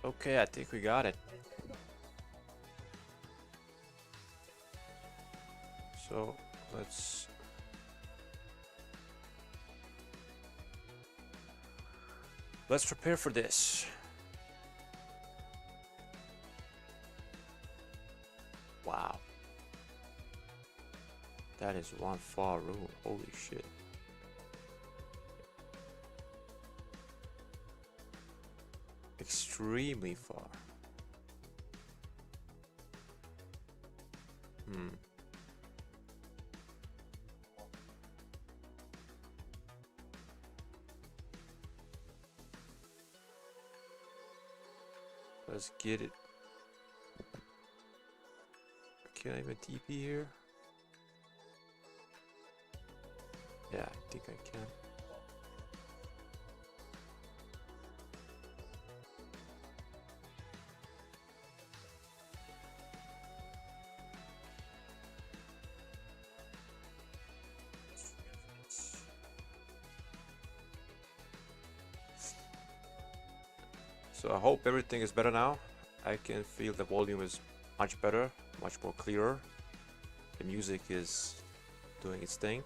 Okay, I think we got it. So let's prepare for this. Wow, that is one far room. Holy shit. Extremely far. Hmm. Let's get it. Can I even TP here? Yeah, I think I can. So I hope everything is better now. I can feel the volume is much better, much more clearer. The music is doing its thing.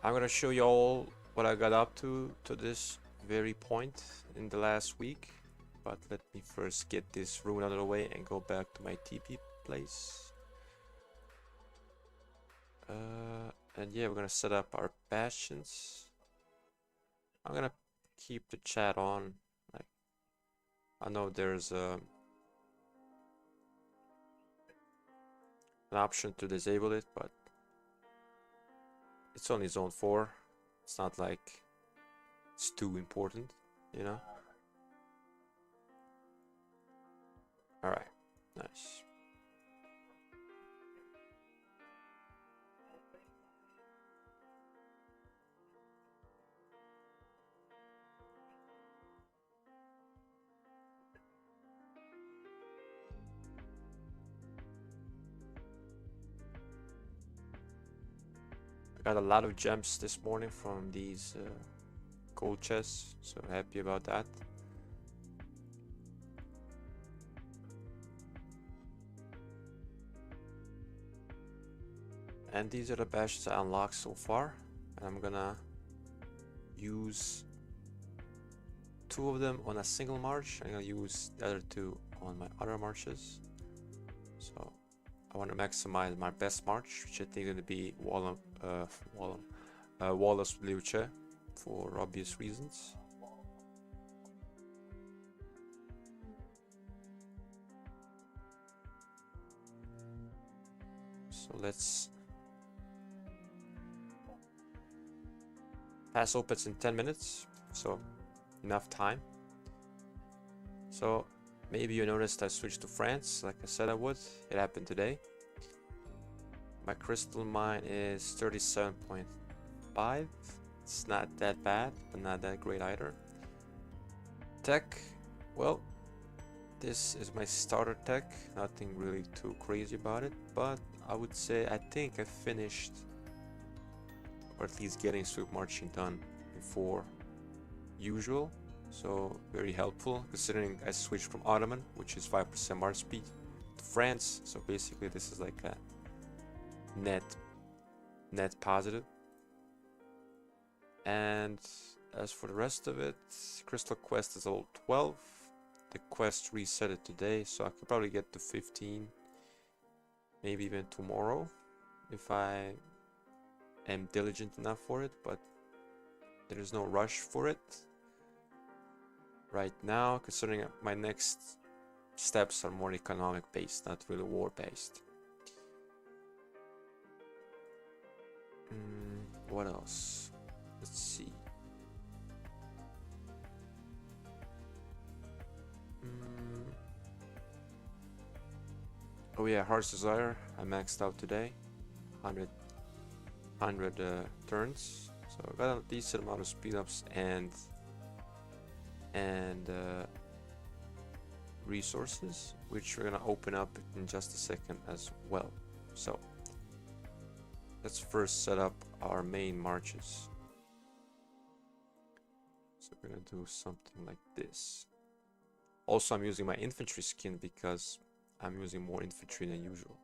I'm gonna show you all what I got up to this very point in the last week. But let me first get this rune out of the way and go back to my TP place. And yeah, we're gonna set up our bastions. I'm gonna keep the chat on. Like, I know there's an option to disable it, but it's only zone 4. It's not like it's too important, you know? Alright, nice. I got a lot of gems this morning from these gold chests, so happy about that. And these are the bastions I unlocked so far. And I'm gonna use 2 of them on a single march. I'm gonna use the other 2 on my other marches. So I want to maximize my best march, which I think is gonna be Wallace Luce for obvious reasons. So let's pass opens in 10 minutes, so enough time. So maybe you noticed I switched to France, like I said I would. It happened today. My crystal mine is 37.5. It's not that bad, but not that great either. Tech, well, this is my starter tech. Nothing really too crazy about it, but I would say I think I finished, or at least getting sweep marching done before usual. So very helpful considering I switched from Ottoman, which is 5% march speed, to France. So basically this is like a net positive. And as for the rest of it, Crystal Quest is level 12. The quest reset it today, so I could probably get to 15, maybe even tomorrow if I am diligent enough for it, but there is no rush for it right now, considering my next steps are more economic based, not really war based. What else? Let's see. Oh yeah, Heart's Desire. I maxed out today. 100 turns. So I got a decent amount of speed ups and resources, which we're gonna open up in just a second as well. So let's first set up our main marches. So we're gonna do something like this. Also, I'm using my infantry skin because I'm using more infantry than usual.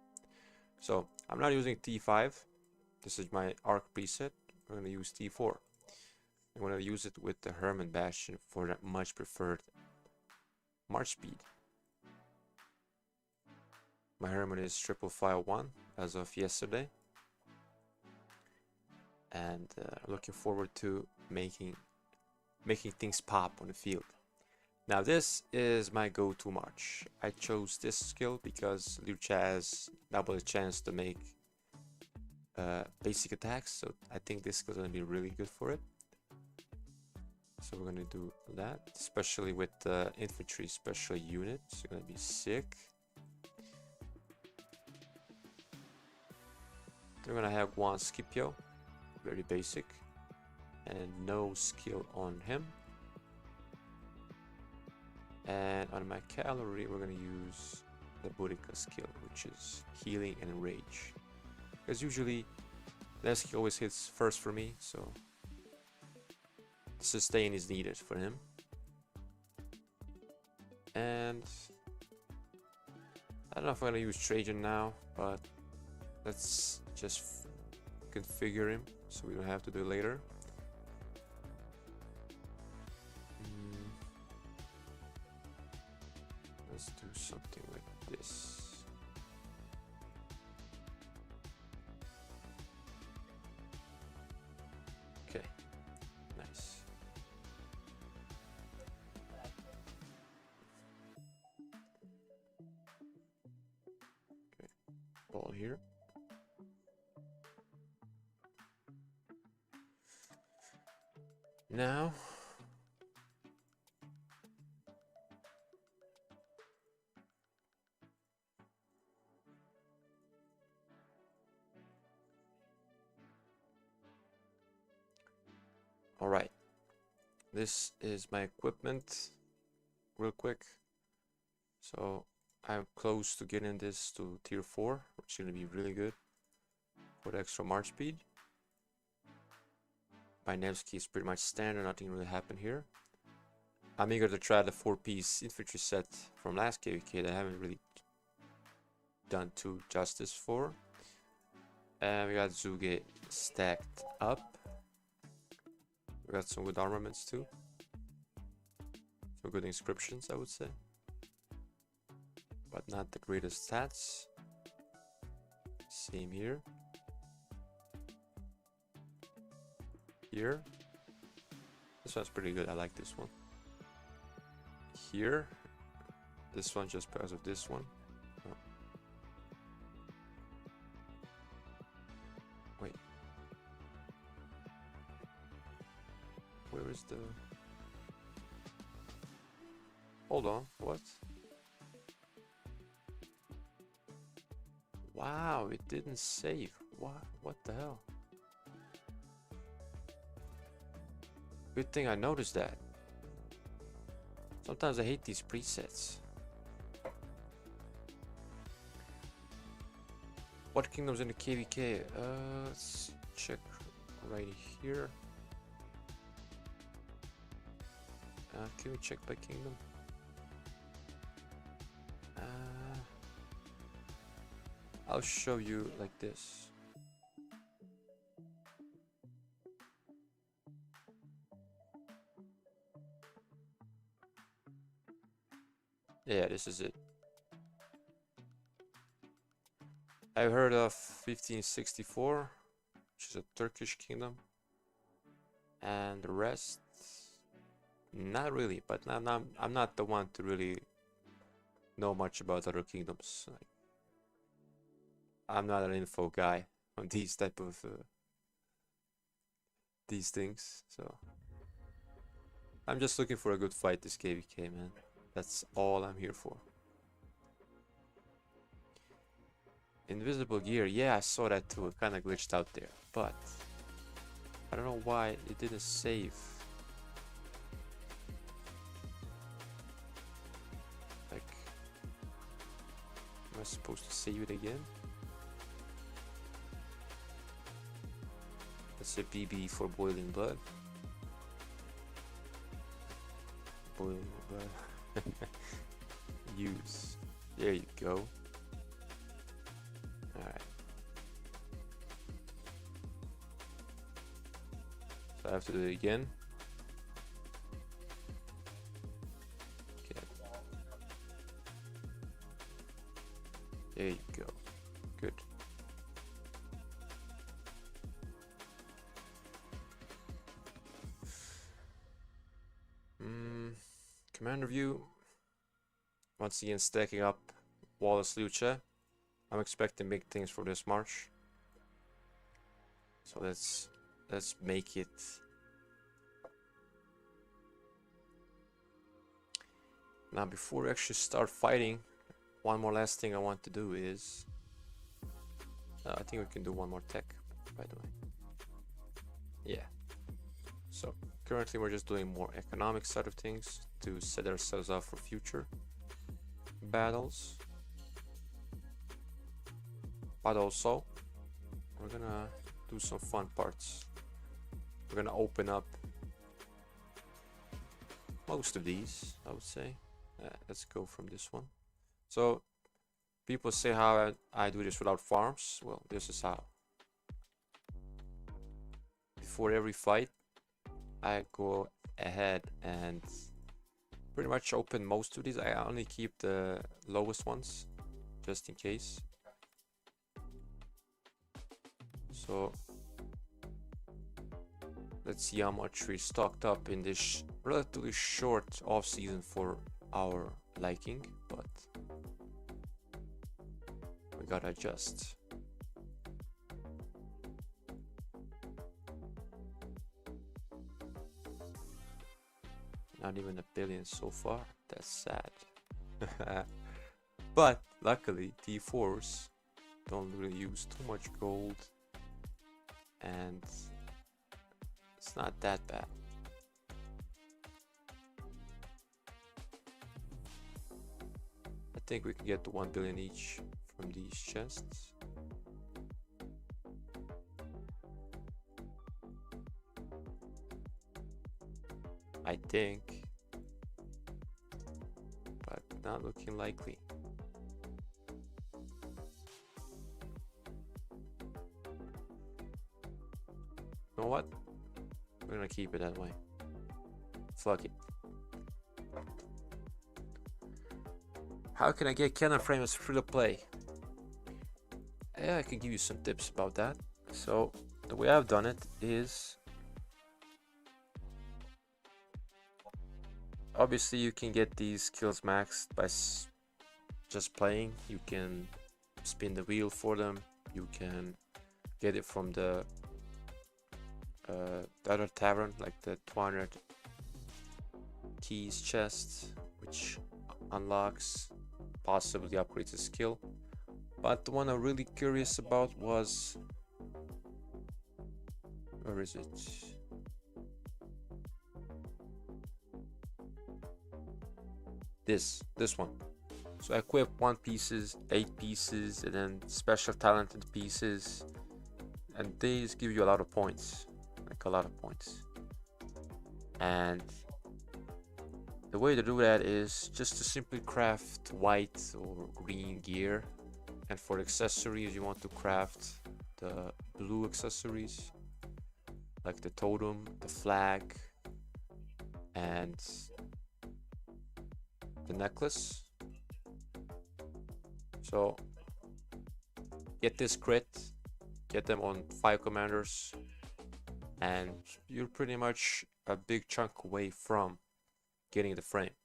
So I'm not using T5. This is my arc preset. I'm going to use T4. I'm going to use it with the Herman Bastion for that much preferred march speed. My Herman is 551 as of yesterday. And looking forward to making things pop on the field. Now this is my go-to march. I chose this skill because Lucha has double the chance to make basic attacks, so I think this skill is going to be really good for it. So we're going to do that, especially with the infantry special units. It's going to be sick. We're going to have one Scipio, very basic, and no skill on him. And on my cavalry, we're going to use the Boudica skill, which is healing and rage. Because usually, that skill always hits first for me, so sustain is needed for him. And I don't know if I'm going to use Trajan now, but let's just configure him so we don't have to do it later. Let's do something like this. Okay, nice. Okay, ball here. Now all right, this is my equipment real quick. So I'm close to getting this to tier 4, which is going to be really good for the extra march speed. My Nevsky is pretty much standard, nothing really happened here. I'm eager to try the 4-piece infantry set from last KVK that I haven't really done too justice for. And we got Zuge stacked up. We got some good armaments too. Some good inscriptions, I would say. But not the greatest stats. Same here. Here. This one's pretty good, I like this one. Here. This one just because of this one. Oh. Wait. Where is the... Hold on, what? Wow, it didn't save. What the hell? Good thing I noticed that. Sometimes I hate these presets. What kingdoms in the KVK? Let's check right here. Can we check by kingdom? I'll show you like this. Yeah, this is it. I've heard of 1564, which is a Turkish kingdom, and the rest, not really. But I'm not the one to really know much about other kingdoms. Like, I'm not an info guy on these type of these things, so I'm just looking for a good fight this KVK, man. That's all I'm here for. Invisible gear, yeah, I saw that too. It kind of glitched out there, but I don't know why it didn't save. Like, am I supposed to save it again? That's a BB for boiling blood. Boiling blood. Use. There you go. Alright. So I have to do it again. Okay. There you go. Good. Commander view. Once again, stacking up Wallace Lucha. I'm expecting big things for this march. So let's make it. Now, before we actually start fighting, one more last thing I want to do is. I think we can do one more tech, by the way. Yeah. So currently we're just doing more economic side of things to set ourselves up for future battles. But also, we're gonna do some fun parts. We're gonna open up most of these, I would say. Let's go from this one. So, people say how I do this without farms. Well, this is how. Before every fight, I go ahead and pretty much open most of these. I only keep the lowest ones, just in case. So let's see how much we stocked up in this relatively short off season for our liking, but we gotta adjust. Not even a billion so far. That's sad. But luckily T4s don't really use too much gold, and it's not that bad. I think we can get to 1 billion each from these chests. I think, but not looking likely. You know what? We're gonna keep it that way. Fuck it. How can I get cannon frames free to play? Yeah, I can give you some tips about that. So the way I've done it is, obviously you can get these skills maxed by just playing. You can spin the wheel for them. You can get it from the other tavern, like the 200 keys chest, which unlocks, possibly upgrades a skill. But the one I'm really curious about was, where is it? This one. So I equip 1 pieces, 8 pieces, and then special talented pieces, and these give you a lot of points, like a lot of points. And the way to do that is just to simply craft white or green gear, and for accessories you want to craft the blue accessories, like the totem, the flag, and the necklace. So get this crit, get them on 5 commanders, and you're pretty much a big chunk away from getting the frame.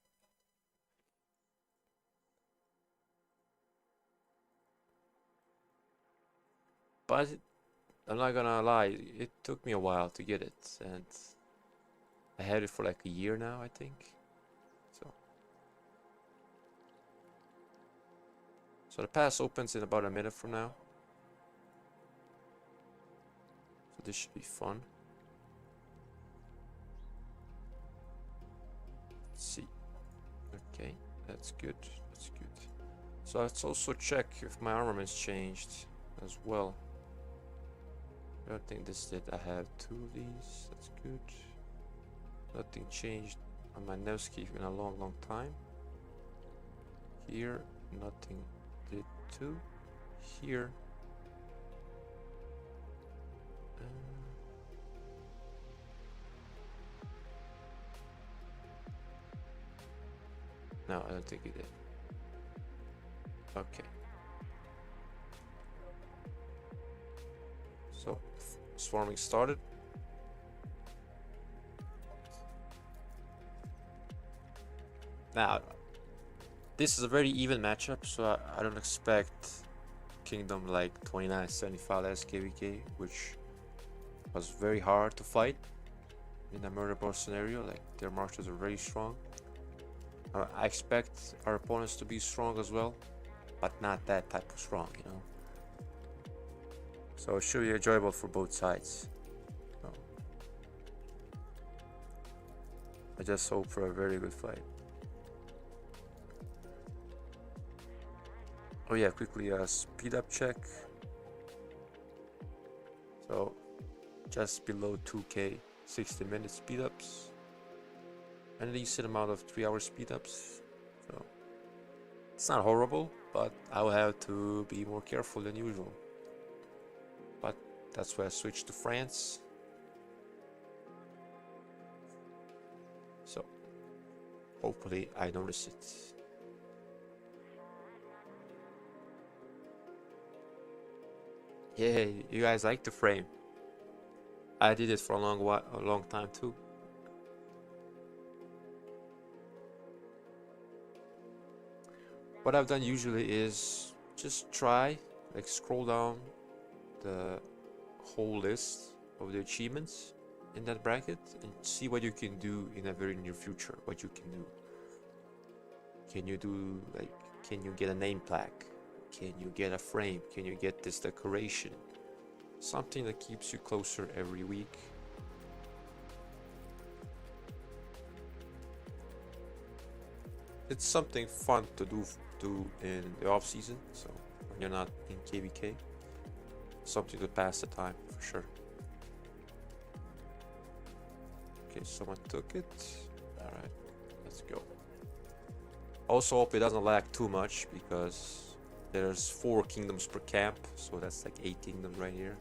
But I'm not gonna lie, it took me a while to get it, and I had it for like a year now, I think. So the pass opens in about a minute from now. So this should be fun. Let's see. Okay, that's good. That's good. So let's also check if my armament's changed as well. I don't think this did. I have 2 of these. That's good. Nothing changed on my Nevsky in a long time. Here, nothing did too. Here. Uh, no, I don't think it did. Okay. So, swarming started. Now, this is a very even matchup, so I don't expect Kingdom like 2975 as KVK, which was very hard to fight in a murder boss scenario. Like, their marshals are very strong. I expect our opponents to be strong as well, but not that type of strong, you know. So it should be enjoyable for both sides. So I just hope for a very good fight. Oh yeah, quickly a speed up check. So just below 2k 60-minute speed ups. And a decent amount of 3-hour speed ups. So it's not horrible, but I will have to be more careful than usual. But that's why I switched to France. So hopefully I notice it. Yeah, you guys like the frame. I did it for a long time too. What I've done usually is just try, like, scroll down the whole list of the achievements in that bracket and see what you can do in a very near future. What you can do. Can you do, like, can you get a name plaque? Can you get a frame? Can you get this decoration? Something that keeps you closer every week. It's something fun to do in the off season, so when you're not in KVK, something to pass the time for sure. Okay, someone took it. All right, let's go. Also hope it doesn't lag too much because there's 4 kingdoms per camp, so that's like 8 kingdoms right here.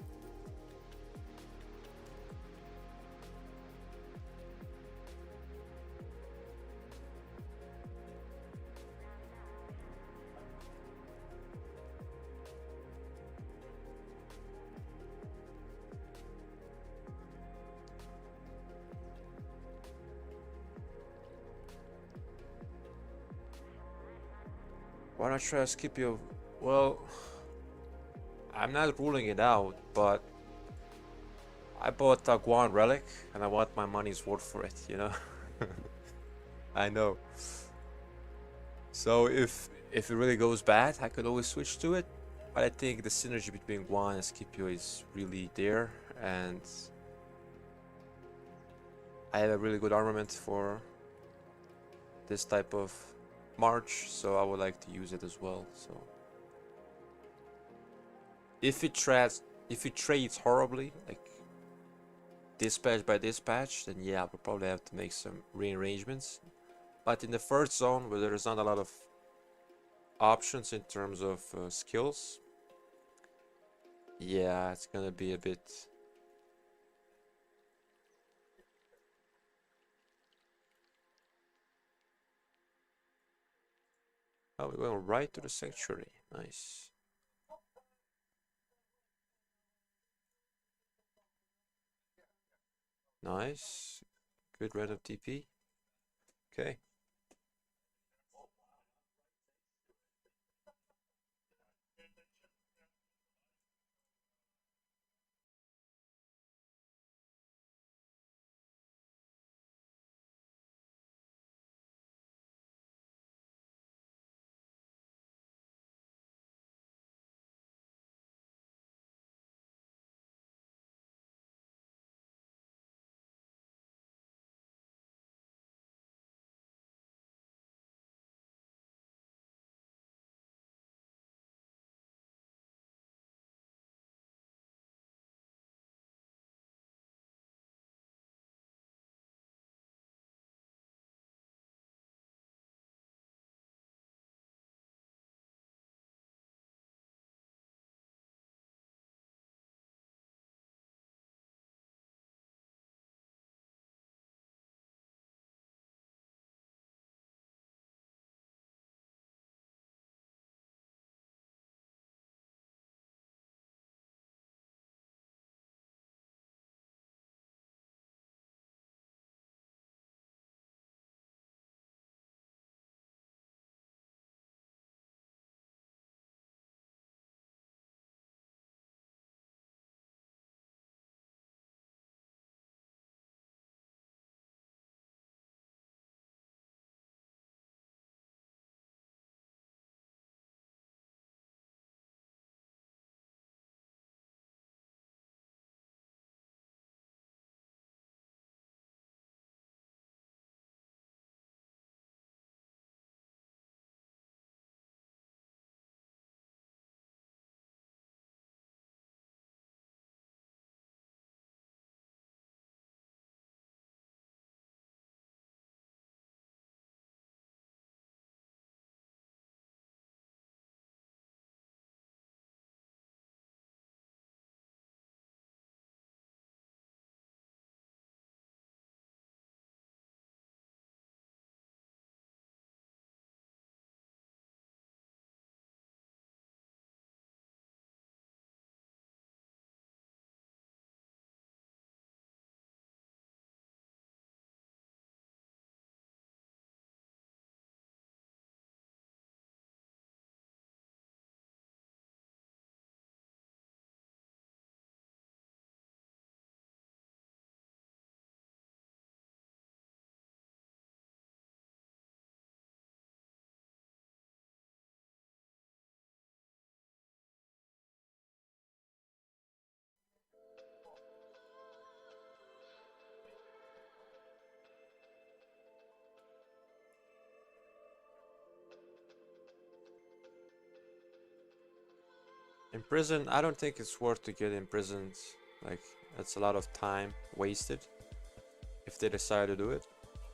Why not try to skip you? Well, I'm not ruling it out, but I bought a Guan relic and I want my money's worth for it, you know? I know. So if it really goes bad, I could always switch to it. But I think the synergy between Guan and Scipio is really there, and I have a really good armament for this type of march, so I would like to use it as well. So if it trades horribly, like dispatch by dispatch, then yeah, we'll probably have to make some rearrangements. But in the first zone, where there's not a lot of options in terms of skills, yeah, it's gonna be a bit. Oh, we're going right to the sanctuary. Nice. Nice. Good random TP. Okay. In prison, I don't think it's worth to get imprisoned. Like, that's a lot of time wasted if they decide to do it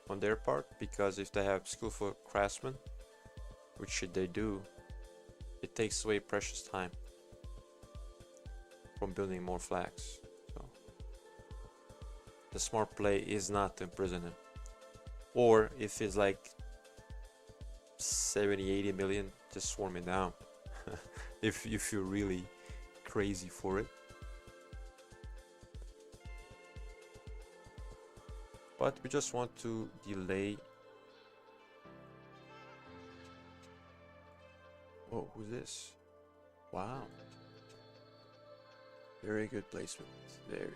on their part, because if they have skillful craftsmen, which should they do, it takes away precious time from building more flags. So the smart play is not to imprison him. Or if it's like 70-80 million, just swarm it down. if you're really crazy for it. But we just want to delay. Oh, who's this? Wow. Very good placement. Very good.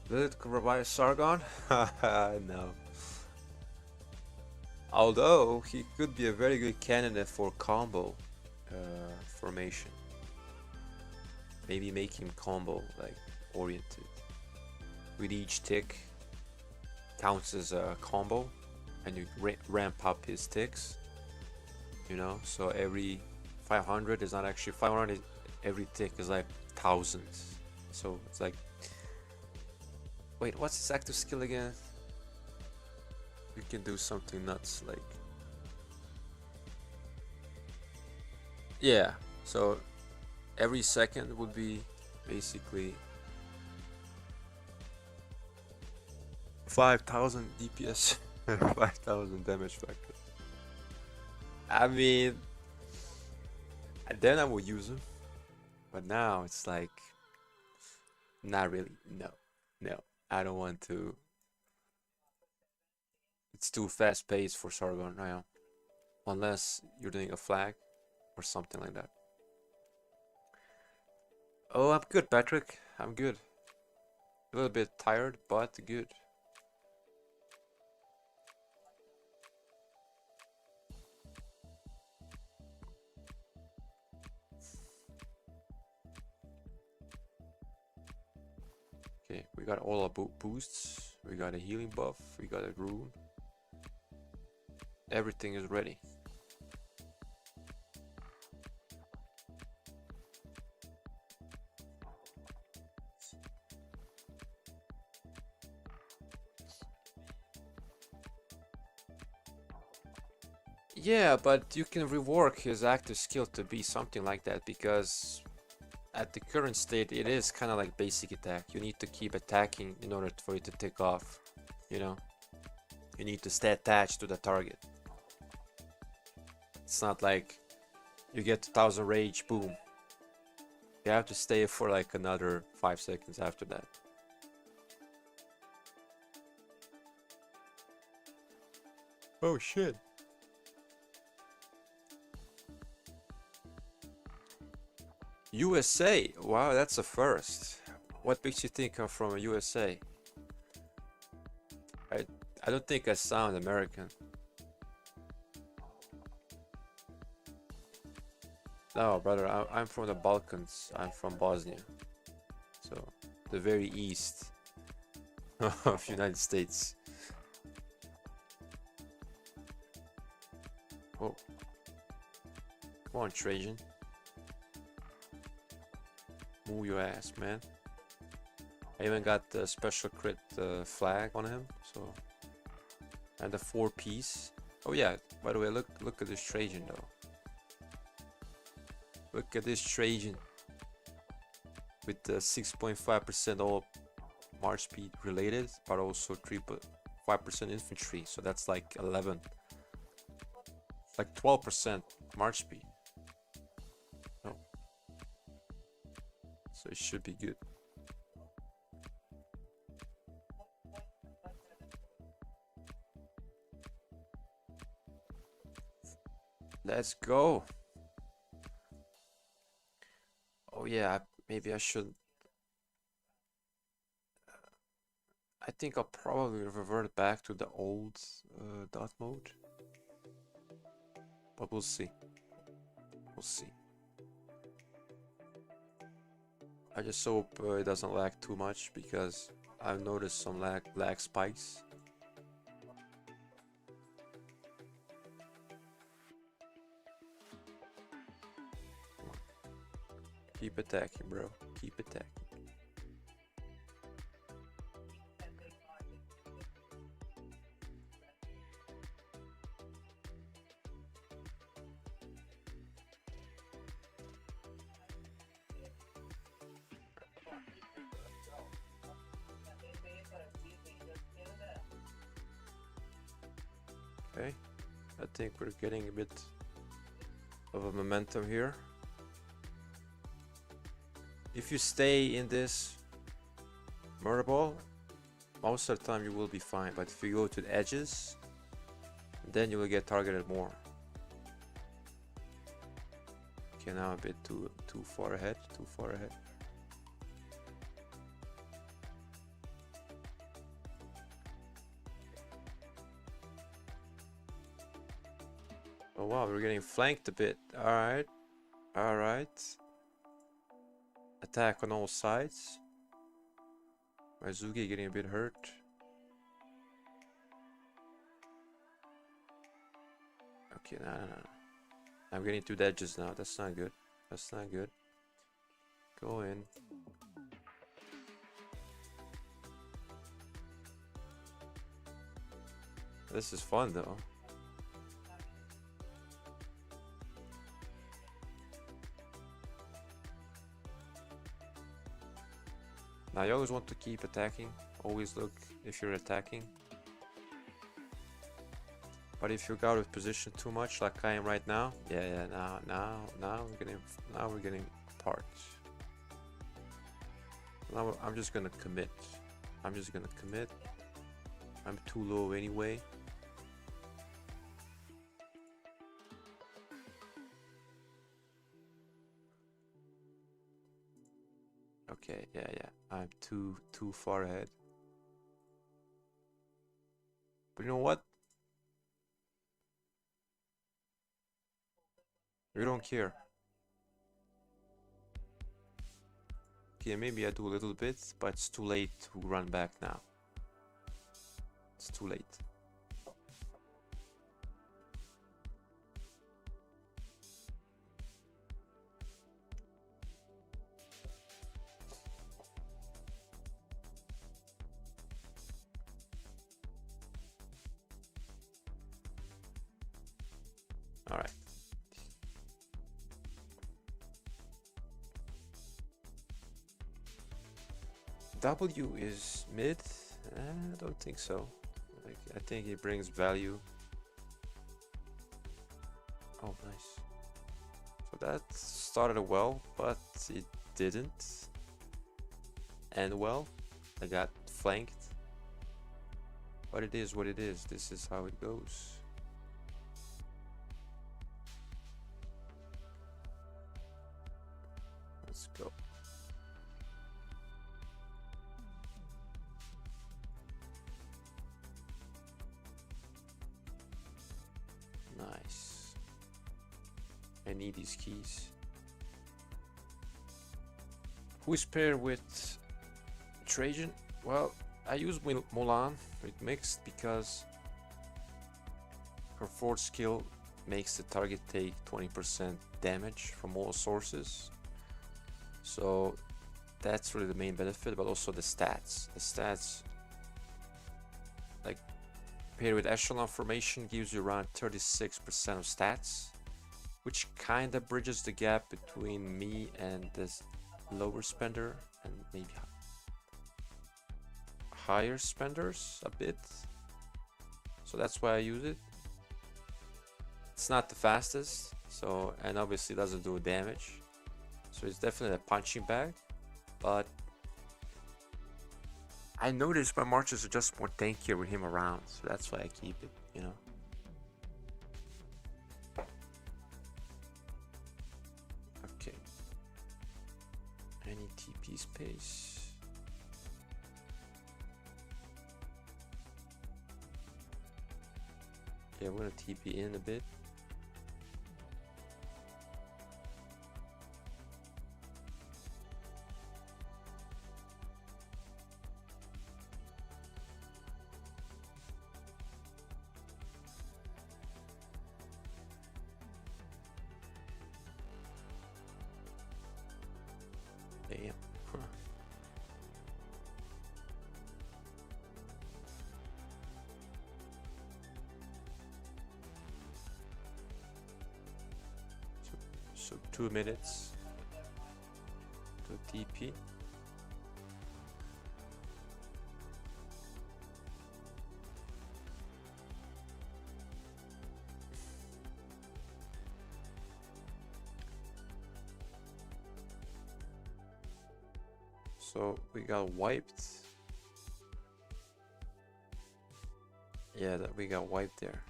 Will it revive Sargon? No. Although he could be a very good candidate for combo formation. Maybe make him combo like oriented. With each tick counts as a combo, and you ramp up his ticks. You know, so every 500 is not actually 500. Every tick is like thousands. So it's like. Wait, what's his active skill again? You can do something nuts like... Yeah, so every second would be basically 5,000 DPS, 5,000 damage factor. I mean, then I would use him, but now it's like, not really, no. I don't want to. It's too fast paced for Sargon now. Unless you're doing a flag or something like that. Oh, I'm good, Patrick. I'm good. A little bit tired, but good. Okay, we got all our boosts. We got a healing buff. We got a rune. Everything is ready. Yeah, but you can rework his active skill to be something like that, because at the current state it is kind of like basic attack. You need to keep attacking in order for it to take off, you know. You need to stay attached to the target. It's not like you get 1000 rage, boom. You have to stay for like another 5 seconds after that. Oh shit. USA, wow, that's a first. What makes you think I'm from USA? I don't think I sound American. No, brother, I'm from the Balkans. I'm from Bosnia. So, the very east of United States. Oh. Come on, Trajan. Move your ass, man. I even got the special crit flag on him, so... And the 4-piece. Oh yeah, by the way, look at this Trajan though. Look at this Trajan. With the 6.5% all march speed related, but also 5% infantry, so that's like 11. Like 12% march speed. Oh. So it should be good. Let's go. Oh yeah, Maybe I should. I think I'll probably revert back to the old dot mode. But we'll see. We'll see. I just hope it doesn't lag too much because I've noticed some lag spikes. Keep attacking, bro. Keep attacking. Okay, I think we're getting a bit of a momentum here. If you stay in this murder ball, most of the time you will be fine. But if you go to the edges, then you will get targeted more. Okay, now a bit too far ahead. Too far ahead. Oh wow, we're getting flanked a bit. Alright. Alright. Attack on all sides. Mizuki getting a bit hurt. Okay, no. I'm getting to the edges now. That's not good. That's not good. Go in. This is fun though. Now you always want to keep attacking. Always look if you're attacking. But if you're out of position too much, like I am right now, yeah, now we're getting parts. Now I'm just gonna commit. I'm too low anyway. Okay, yeah. I'm too far ahead. But you know what? We don't care. Okay, maybe I do a little bit, but it's too late to run back now. It's too late. All right. W is mid? I don't think so. Like, I think it brings value. Oh, nice. So that started well, but it didn't end well. I got flanked. But it is what it is. This is how it goes. Let's go. Nice. I need these keys. Who is paired with Trajan? Well, I use Mulan with mixed because her fourth skill makes the target take 20% damage from all sources. So that's really the main benefit, but also the stats. The stats, like paired with Echelon formation, gives you around 36% of stats, which kind of bridges the gap between me and this lower spender and maybe higher spenders a bit. So that's why I use it. It's not the fastest, so, and obviously doesn't do damage. So it's definitely a punching bag, but I noticed my marches are just more tankier with him around, so that's why I keep it, you know. Okay. I need TP space. Yeah, I'm gonna TP in a bit. Damn. Huh. So 2 minutes to TP. So we got wiped. Yeah, that we got wiped there.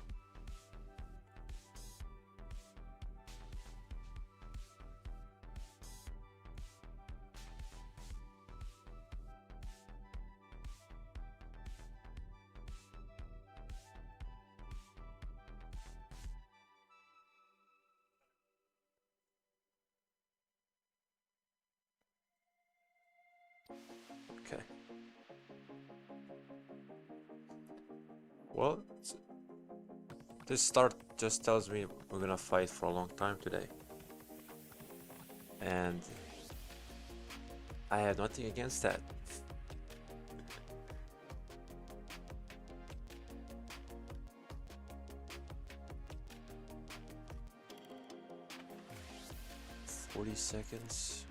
Okay. Well, this start just tells me we're gonna fight for a long time today. And I have nothing against that. "40 seconds.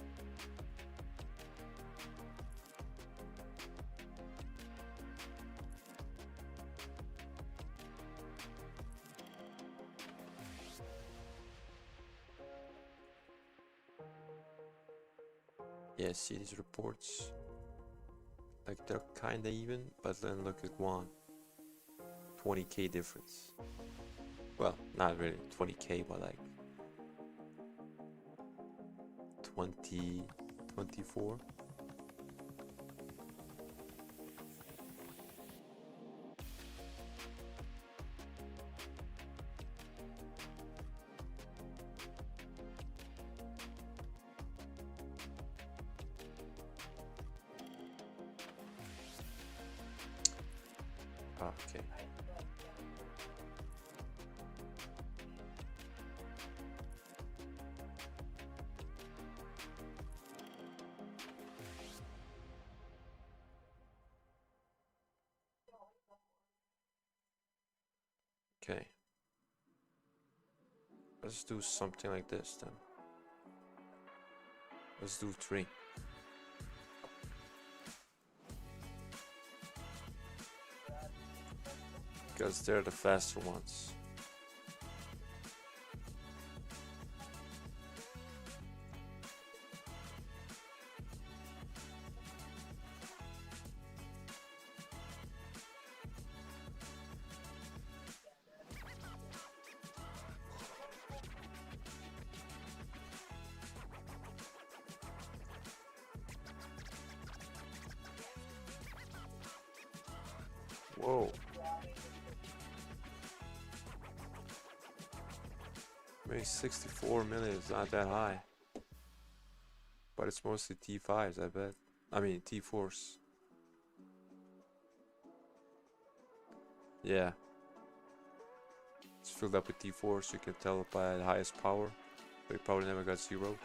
Yeah, see these reports? Like they're kinda even, but then look at one. 20k difference. Well, not really 20k, but like 20, 24. Okay. Okay. Let's do something like this then. Let's do 3. Because they're the faster ones. Whoa. Maybe 64 million is not that high. But it's mostly T5s, I bet. I mean, T4s. Yeah. It's filled up with T4s, you can tell by the highest power. But it probably never got 0.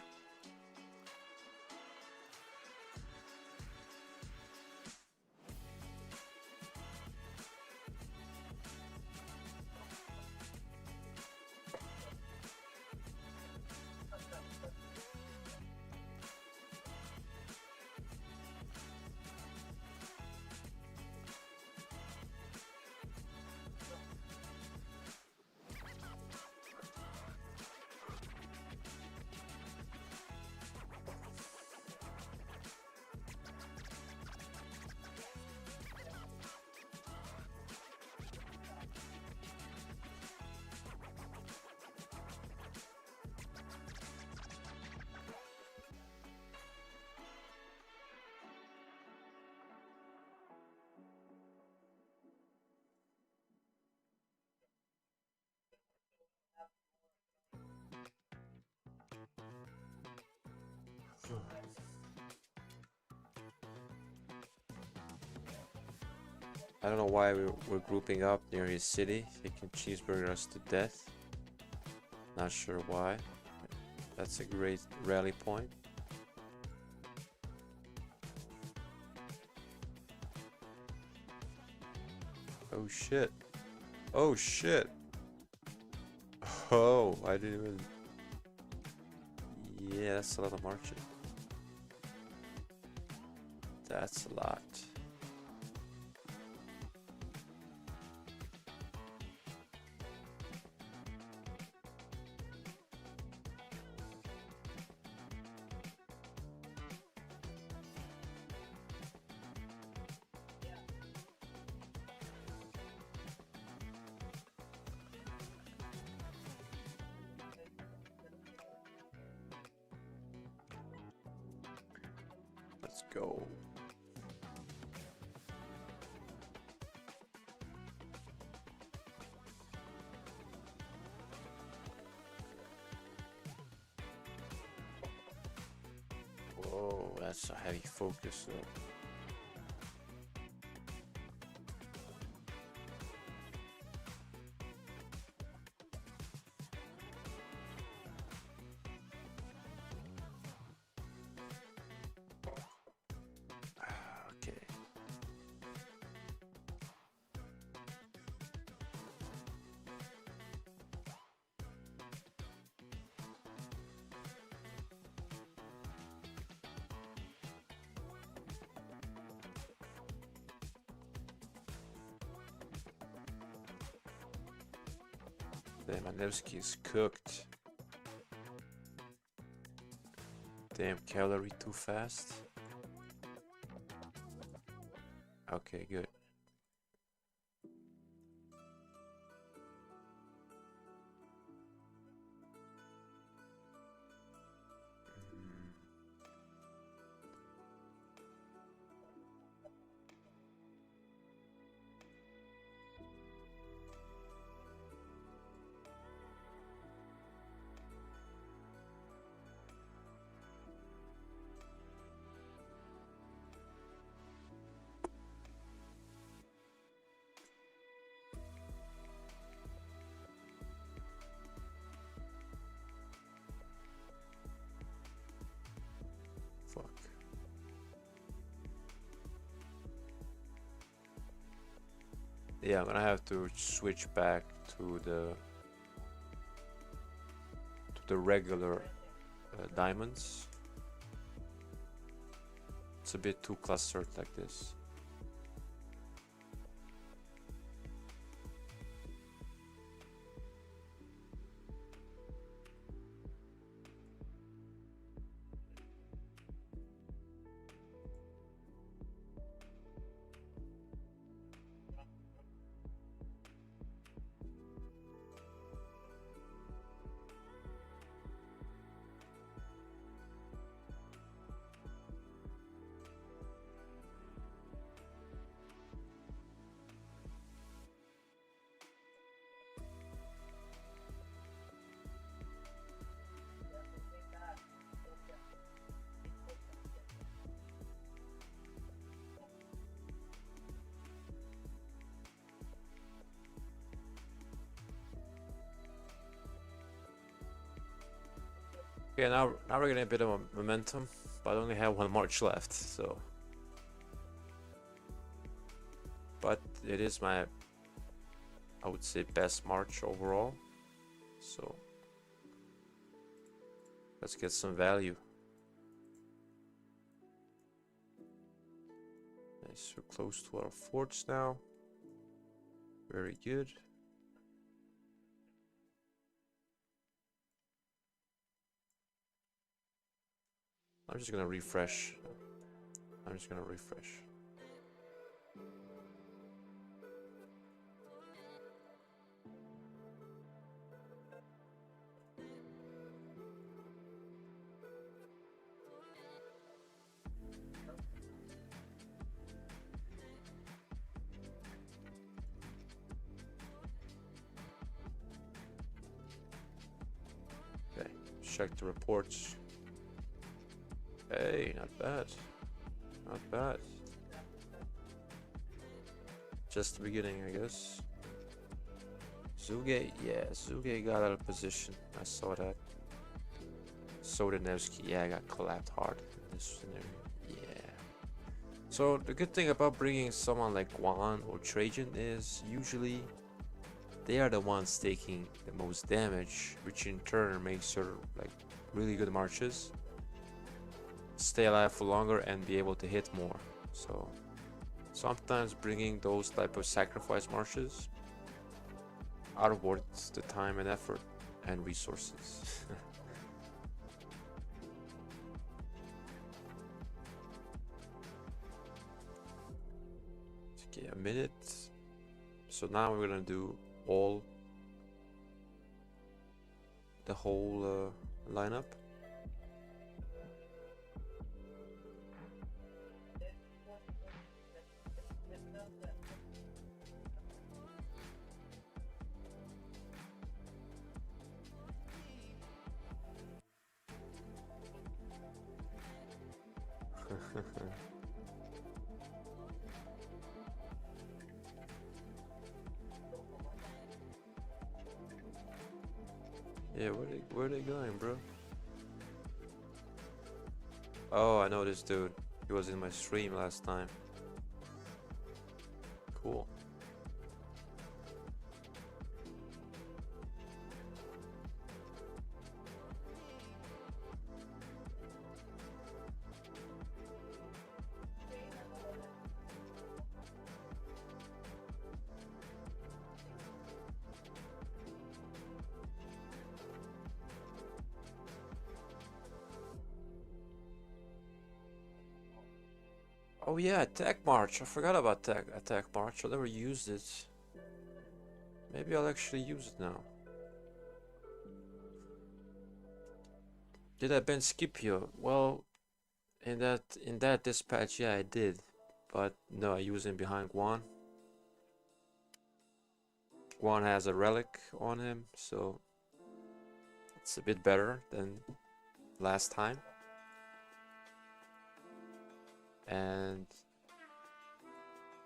I don't know why we're grouping up near his city. He can cheeseburger us to death. Not sure why. That's a great rally point. Oh shit. Oh shit. Oh, I didn't even... Yeah, that's a lot of marching. That's a lot. Let's go. Whoa, that's a heavy focus though. Okay. Damn, Manevsky is cooked. Damn, cavalry too fast. Okay, good. Fuck. Yeah, I'm gonna have to switch back to the regular diamonds. It's a bit too clustered like this. Okay, now we're getting a bit of momentum, but I only have one march left, so. But it is my, I would say, best march overall. So let's get some value. Nice, we're close to our forts now. Very good. I'm just gonna refresh. I'm just gonna refresh. Okay, check the reports. Hey, not bad. Not bad. Just the beginning, I guess. Zuge, yeah, Zuge got out of position. I saw that. Sodanevsky, yeah, got clapped hard in this scenario. Yeah. So the good thing about bringing someone like Guan or Trajan is usually they are the ones taking the most damage, which in turn makes your like really good marches stay alive for longer and be able to hit more. So sometimes bringing those type of sacrifice marches are worth the time and effort and resources. Okay, a minute. So now we're gonna do the whole lineup. Yeah, where they going, bro? Oh, I know this dude. He was in my stream last time. Cool. Oh yeah, attack march. I forgot about attack march. I never used it. Maybe I'll actually use it now. Did I ban Scipio? Well, in that dispatch, yeah, I did. But no, I use him behind Guan. Guan has a relic on him, so it's a bit better than last time. And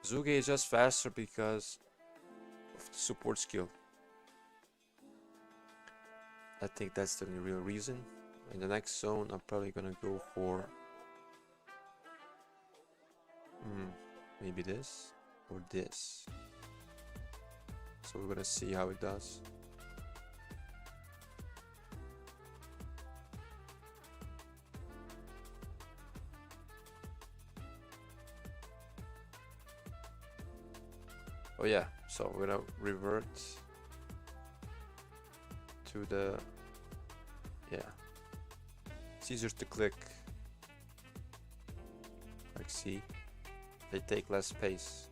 Zuge is just faster because of the support skill. I think that's the real reason. In the next zone, I'm probably gonna go for maybe this or this. So we're gonna see how it does. Oh yeah, so we're gonna revert to the, yeah, it's easier to click, like see, they take less space.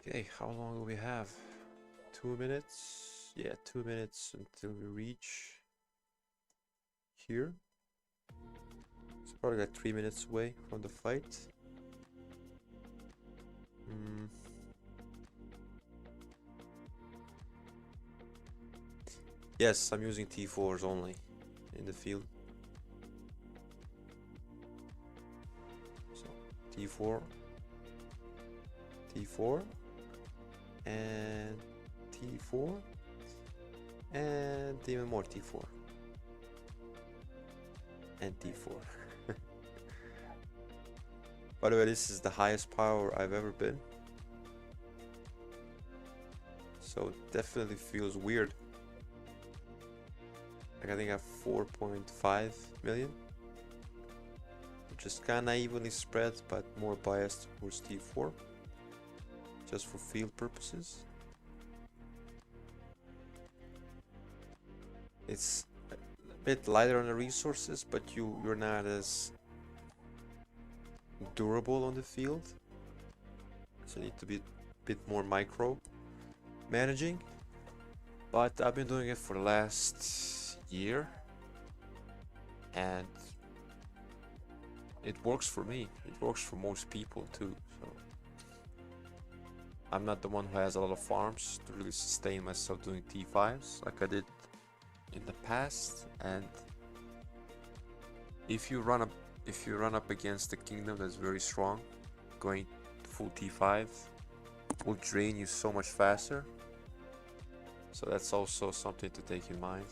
Okay, how long do we have? 2 minutes? Yeah, 2 minutes until we reach here. It's probably like 3 minutes away from the fight. Yes, I'm using T4s only in the field. So T4, T4, and T4, and even more T4, and T4. By the way, this is the highest power I've ever been. So so it definitely feels weird. Like I think I have 4.5 million, which is kinda evenly spread, but more biased towards T4, just for field purposes. It's a bit lighter on the resources, but you're not as durable on the field, so you need to be a bit more micro managing. But I've been doing it for the last year, and it works for me. It works for most people too. So I'm not the one who has a lot of farms to really sustain myself doing T5s like I did in the past. And if you run up against the kingdom that's very strong, going full T5 will drain you so much faster. So that's also something to take in mind.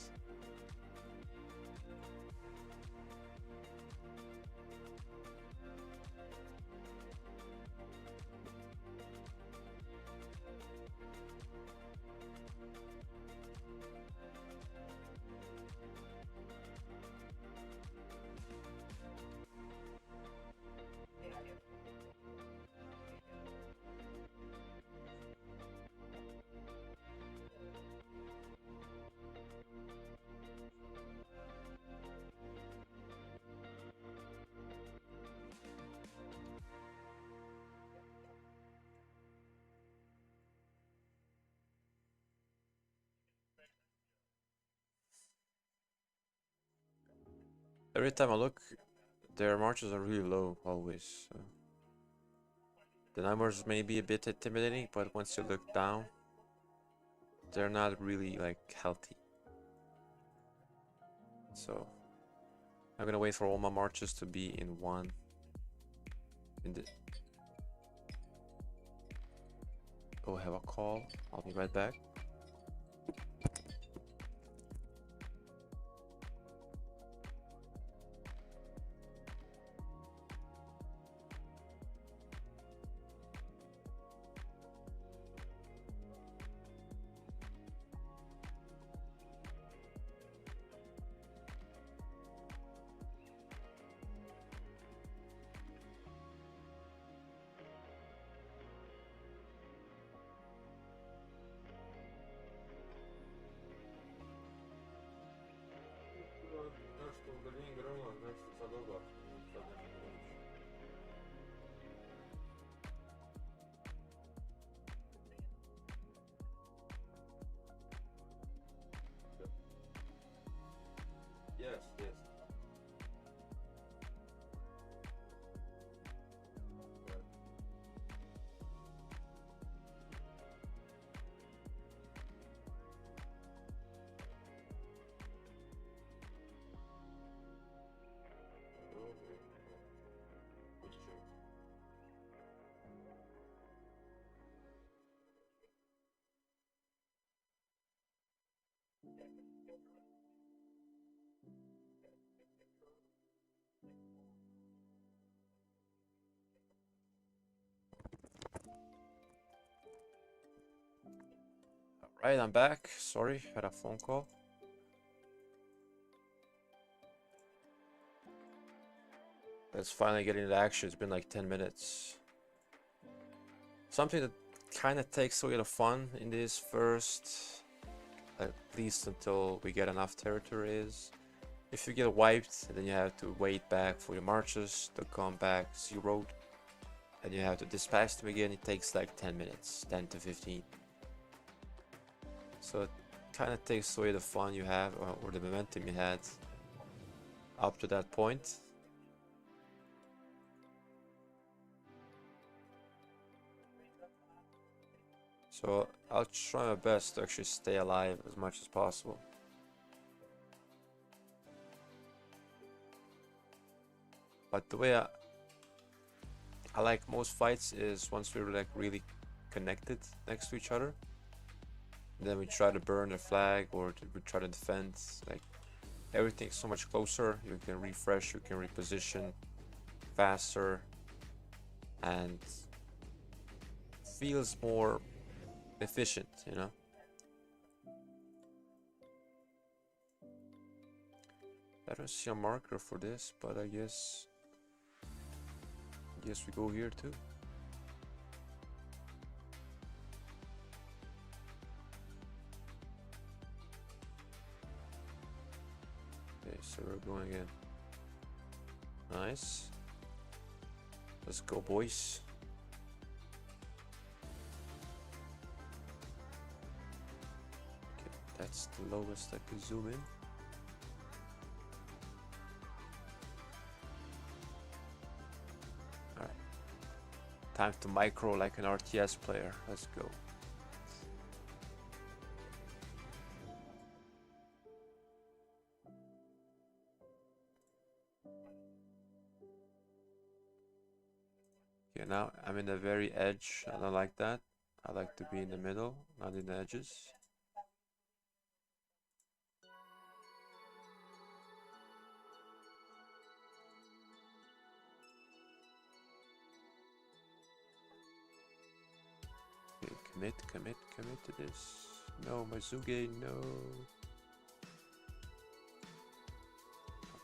Every time I look, their marches are really low always. So the numbers may be a bit intimidating, but once you look down, they're not really like healthy. So I'm gonna wait for all my marches to be in one. Oh, I have a call. I'll be right back. Yes, yes. Alright, I'm back. Sorry, had a phone call. Let's finally get into action. It's been like 10 minutes. Something that kind of takes away the fun in this first, at least until we get enough territory, is if you get wiped, then you have to wait back for your marches to come back zeroed, and you have to dispatch them again. It takes like 10 minutes, 10 to 15. So it kind of takes away the fun you have, or the momentum you had up to that point. So I'll try my best to actually stay alive as much as possible. But the way I like most fights is once we're like really connected next to each other, then we try to burn the flag, or we try to defend. Like everything's so much closer. You can refresh, you can reposition faster, and feels more efficient, you know. I don't see a marker for this, but I guess we go here too. Okay, so we're going in. Nice. Let's go, boys. Okay, that's the lowest I can zoom in. Alright. Time to micro like an RTS player. Let's go. Okay, now I'm in the very edge. I don't like that. I like to be in the middle, not in the edges. Okay, commit to this. No, Mazuge, no.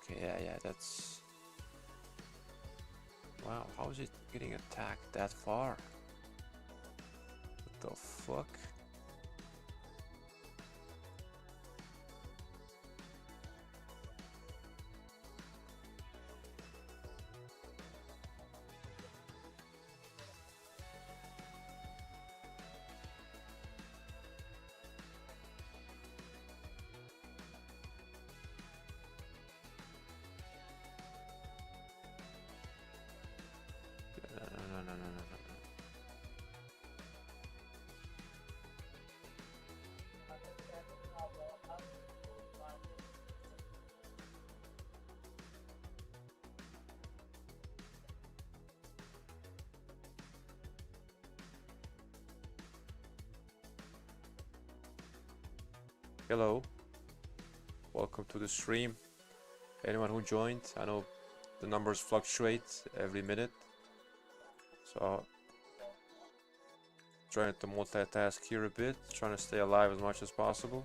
Okay, yeah, that's... Wow, how is it getting attacked that far? What the fuck? No. Hello, welcome to the stream. Anyone who joined, I know the numbers fluctuate every minute, so trying to multitask here a bit, trying to stay alive as much as possible.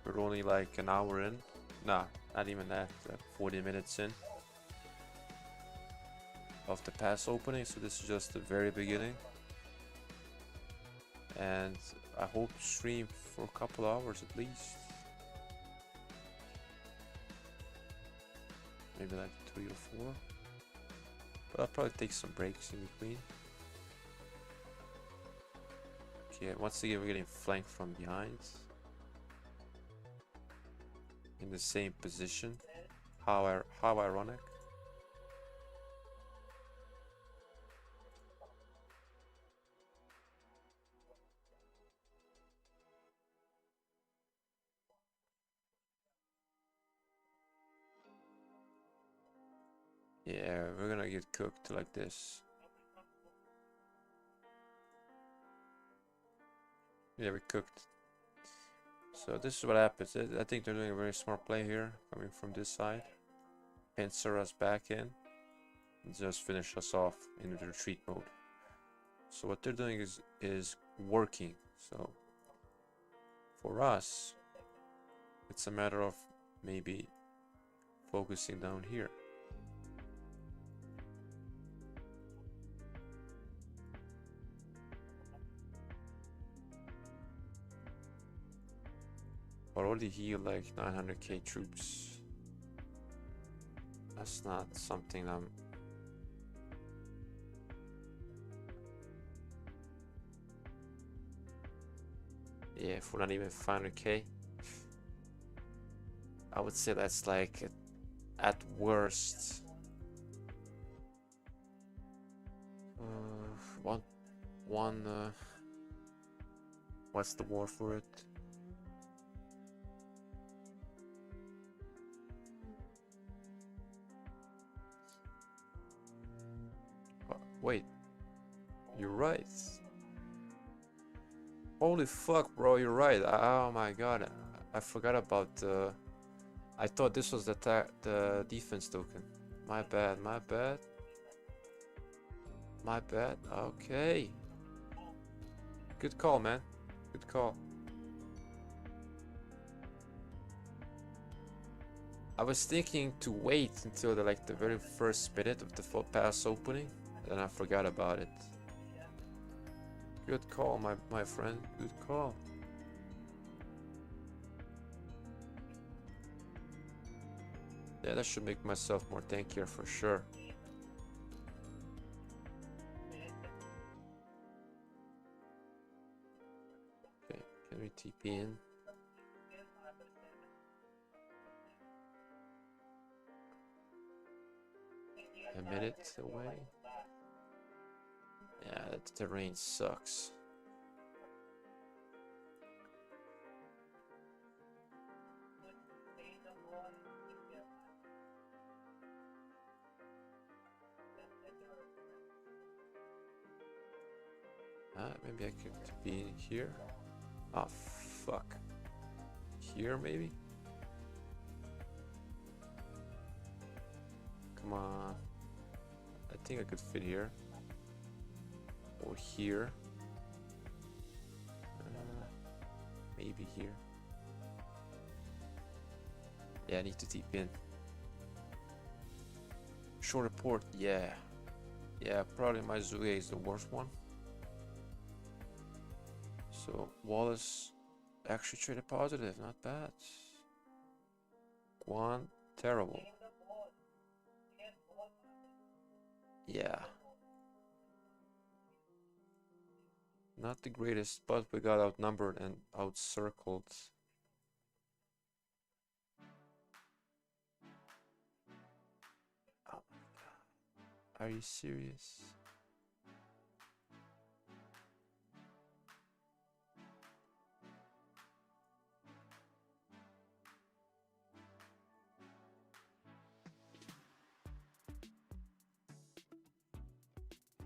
We're only like an hour in. Nah, not even that, 40 minutes in of the pass opening, so this is just the very beginning. And I hope to stream for a couple hours at least. Maybe like 3 or 4. But I'll probably take some breaks in between. Okay, once again we're getting flanked from behind. In the same position. How ironic. Yeah, we're gonna get cooked like this. Yeah, we cooked. So this is what happens. I think they're doing a very smart play here, coming from this side. Pincer us back in. And just finish us off in the retreat mode. So what they're doing is working. So for us, it's a matter of maybe focusing down here. Already healed like 900k troops. That's not something I'm... Yeah, if we're not even 500k, I would say that's like at worst what's the word for it? Wait, you're right. Holy fuck, bro, you're right. Oh my god, I forgot about I thought this was the defense token. My bad. Okay. Good call, man. Good call. I was thinking to wait until the very first minute of the full pass opening, and I forgot about it. Good call, my friend. Good call. Yeah, that should make myself more tankier for sure. Okay, can we TP in? A minute away. Yeah, that terrain sucks. Maybe I could be here. Oh, fuck. Here, maybe? Come on. I think I could fit here. Or here. Maybe here. Yeah, I need to TP in. Short report, yeah. Yeah, probably my Zue is the worst one. So Wallace actually traded positive, not bad. Guan, terrible. Yeah. Not the greatest, but we got outnumbered and outcircled. Oh my god. Are you serious?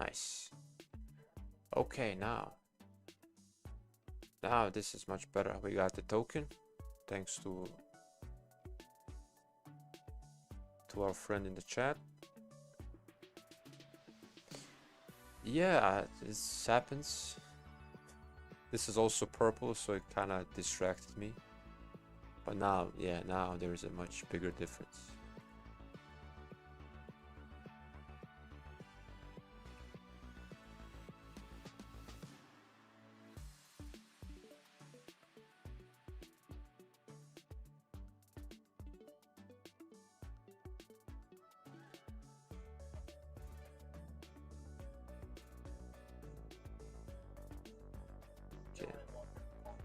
Nice. Okay, now this is much better. We got the token, thanks to our friend in the chat. Yeah, this happens. This is also purple, so it kind of distracted me. But now, yeah, now there is a much bigger difference.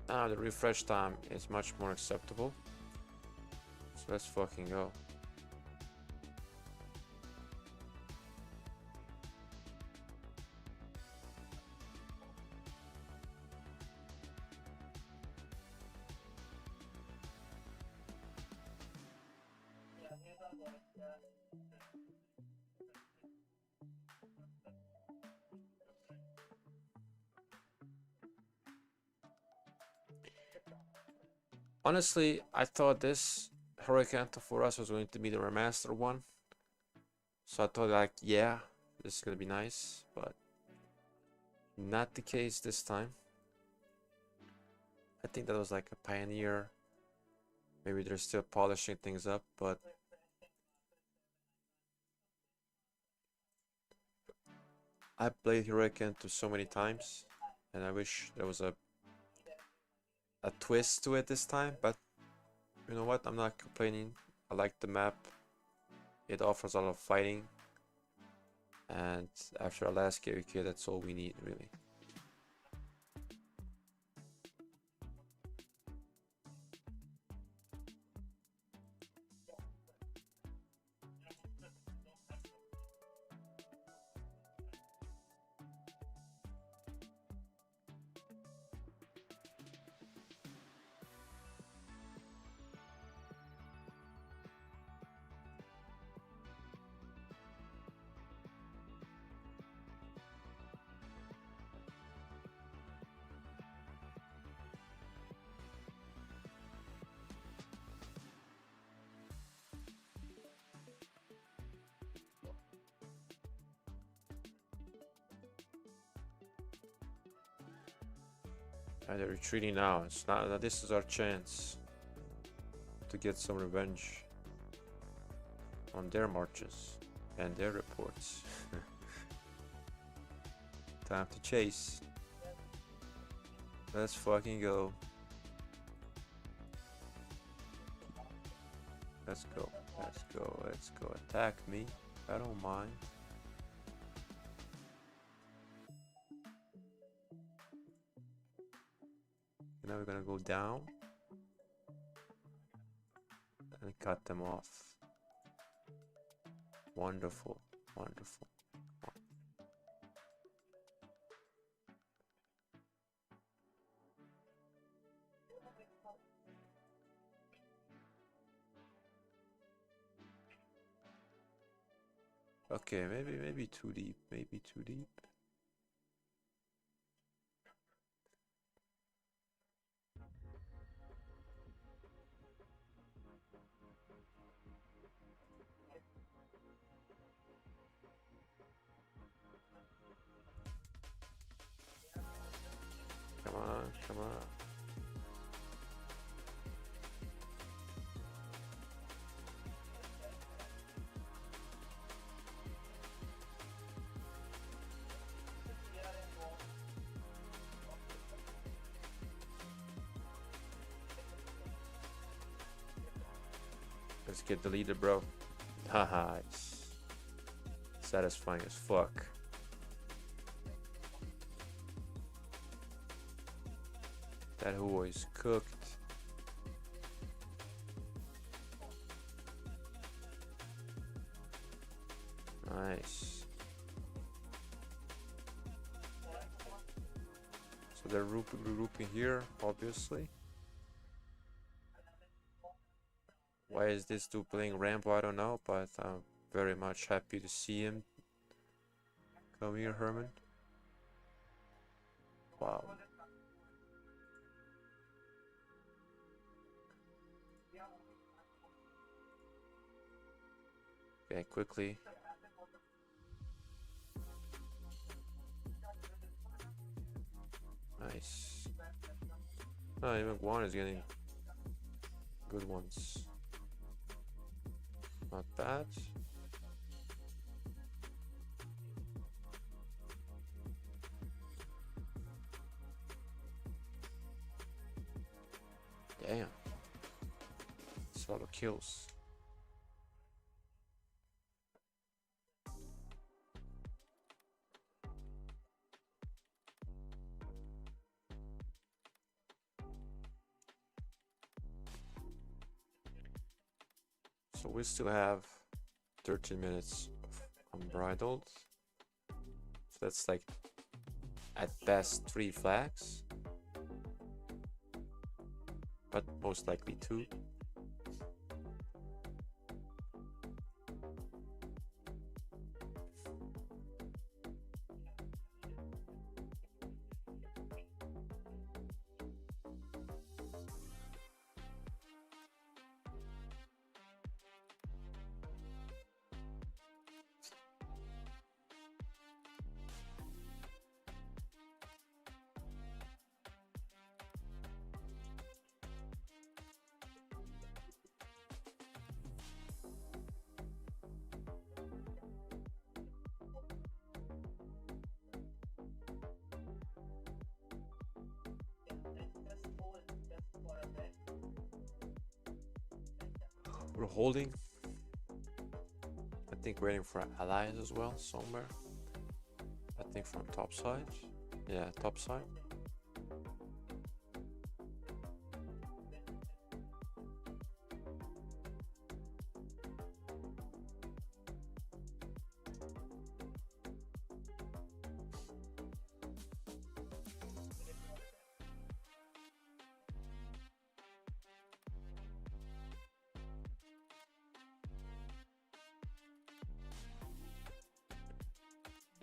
Now the refresh time is much more acceptable. So let's fucking go. Honestly, I thought this Hurricane for us was going to be the remaster one. So I thought like, yeah, this is gonna be nice, but not the case this time. I think that was like a pioneer. Maybe they're still polishing things up, but I played Hurricane so many times, and I wish there was a twist to it this time, but you know what, I'm not complaining. I like the map. It offers a lot of fighting, and after our last KVK, that's all we need really. They're retreating now. It's not. This is our chance to get some revenge. on their marches and their reports. Time to chase. Let's fucking go. Let's go. Let's go. Let's go. Attack me. I don't mind. Now we're gonna go down and cut them off. Wonderful. Wonderful. Okay, maybe too deep. Maybe too deep. Come on, come on. Let's get the leader, bro. Haha, it's satisfying as fuck. That who is cooked. Nice. So they're regrouping here, obviously. Why is this dude playing Rambo? I don't know, but I'm very much happy to see him. Come here, Herman. Wow. Okay, quickly. Nice. Oh, even Guan is getting good ones. Not bad. Damn. Solo kills. So we still have 13 minutes of unbridled. So that's like at best 3 flags, but most likely 2. We're holding. I think waiting for allies as well somewhere. I think from top side. Yeah, top side.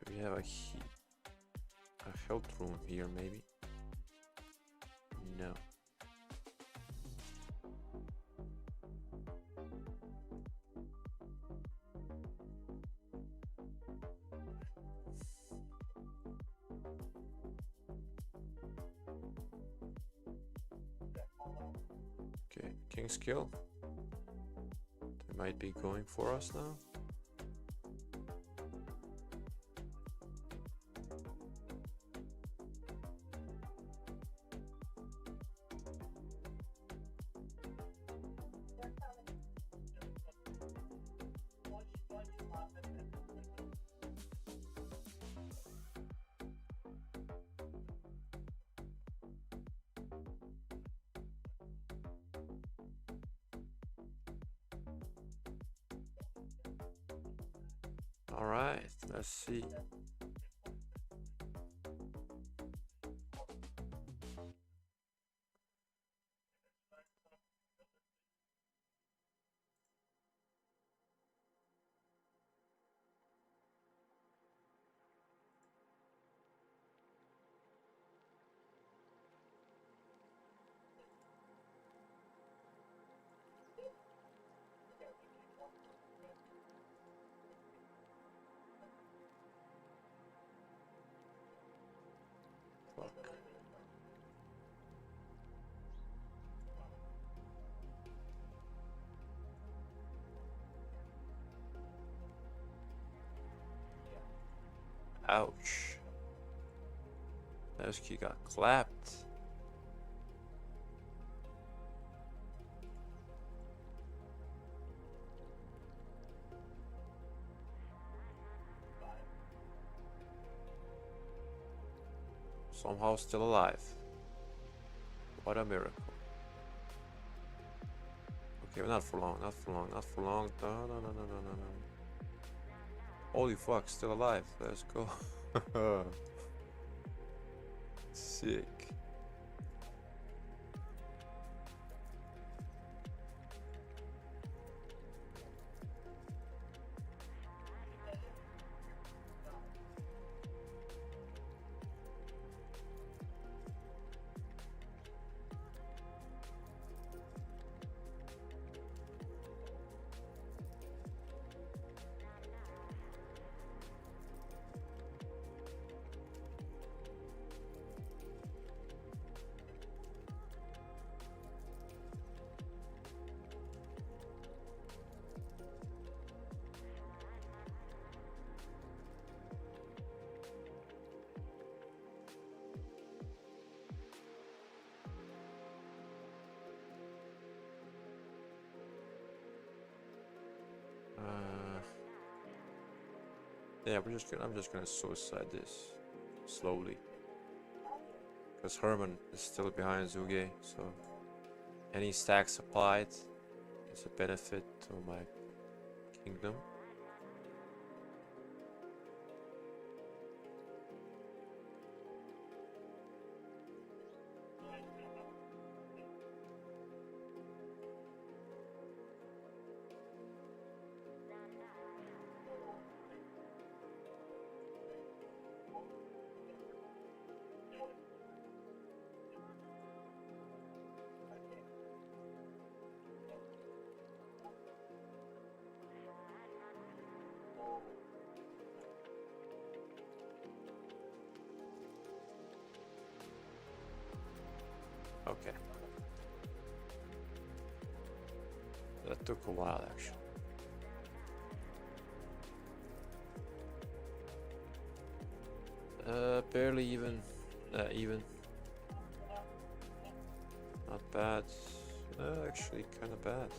Do we have a health room here maybe? No. Okay, King's Kill. might be going for us now. All right, let's see. Fuck. Ouch. Levski got clapped. Somehow still alive. What a miracle. Okay, not for long, not for long, not for long. No, no, no, no, no, no, no. Holy fuck, still alive. Let's go. Sick. Yeah, I'm just gonna suicide this slowly. Because Herman is still behind Zuge, so any stacks applied is a benefit to my kingdom. Okay. That took a while, actually. Barely even. Even. Not bad. Actually, kind of bad.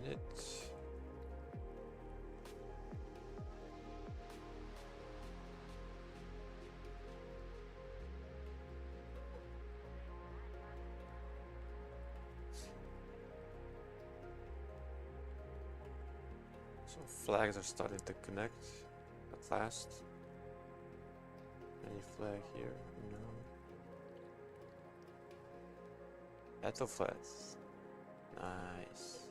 It. So flags are starting to connect at last. Any flag here? No. Ethelflash. Nice.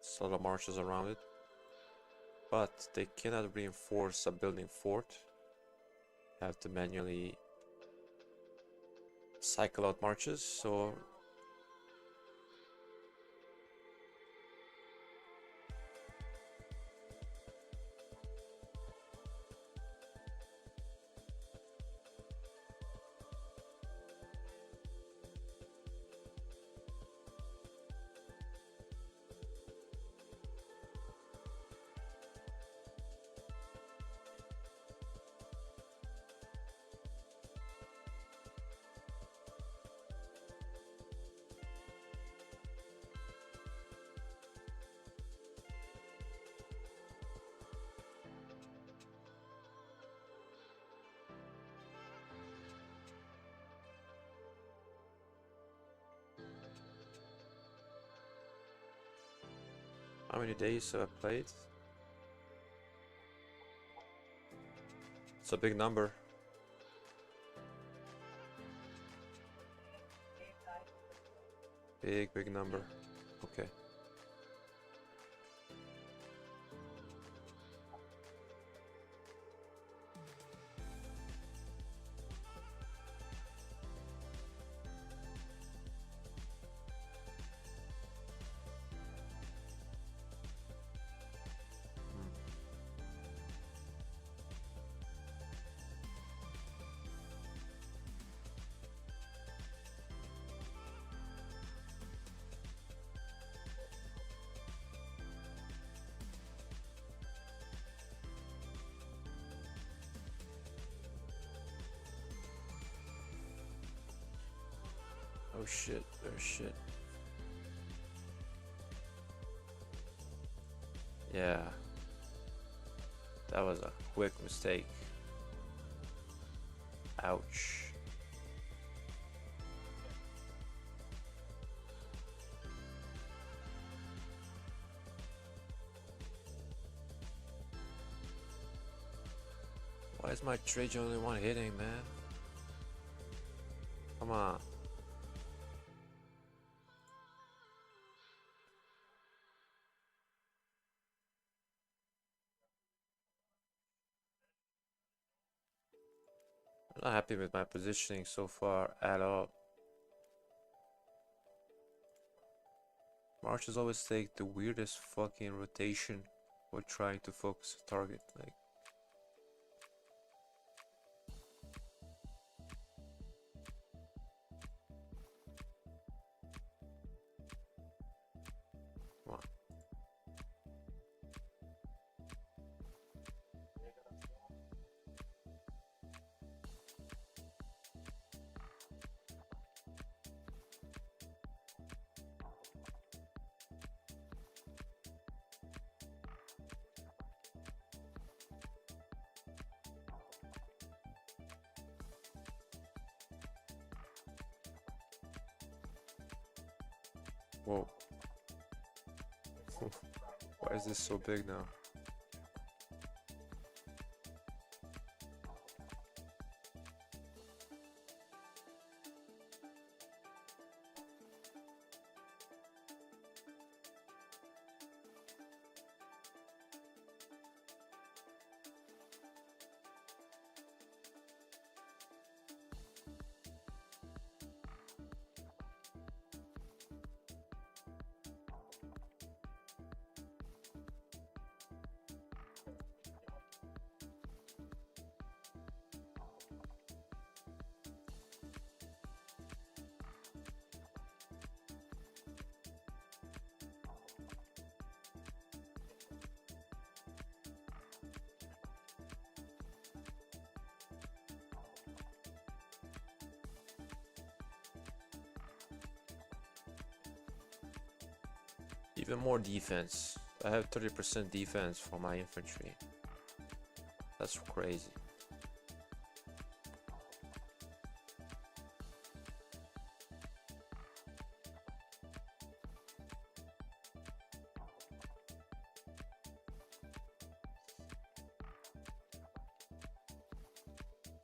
So the marches around it, but they cannot reinforce a building fort. Have to manually cycle out marches, so how many days have I played? It's a big number. Big number. Okay. Oh shit, oh shit. Yeah, that was a quick mistake. Ouch. Why is my trade only one hitting, man? Come on. I'm not happy with my positioning so far at all. Marches always take the weirdest fucking rotation for trying to focus a target. Like, come on. Whoa. Why is this so big now? Even more defense. I have 30% defense for my infantry. That's crazy.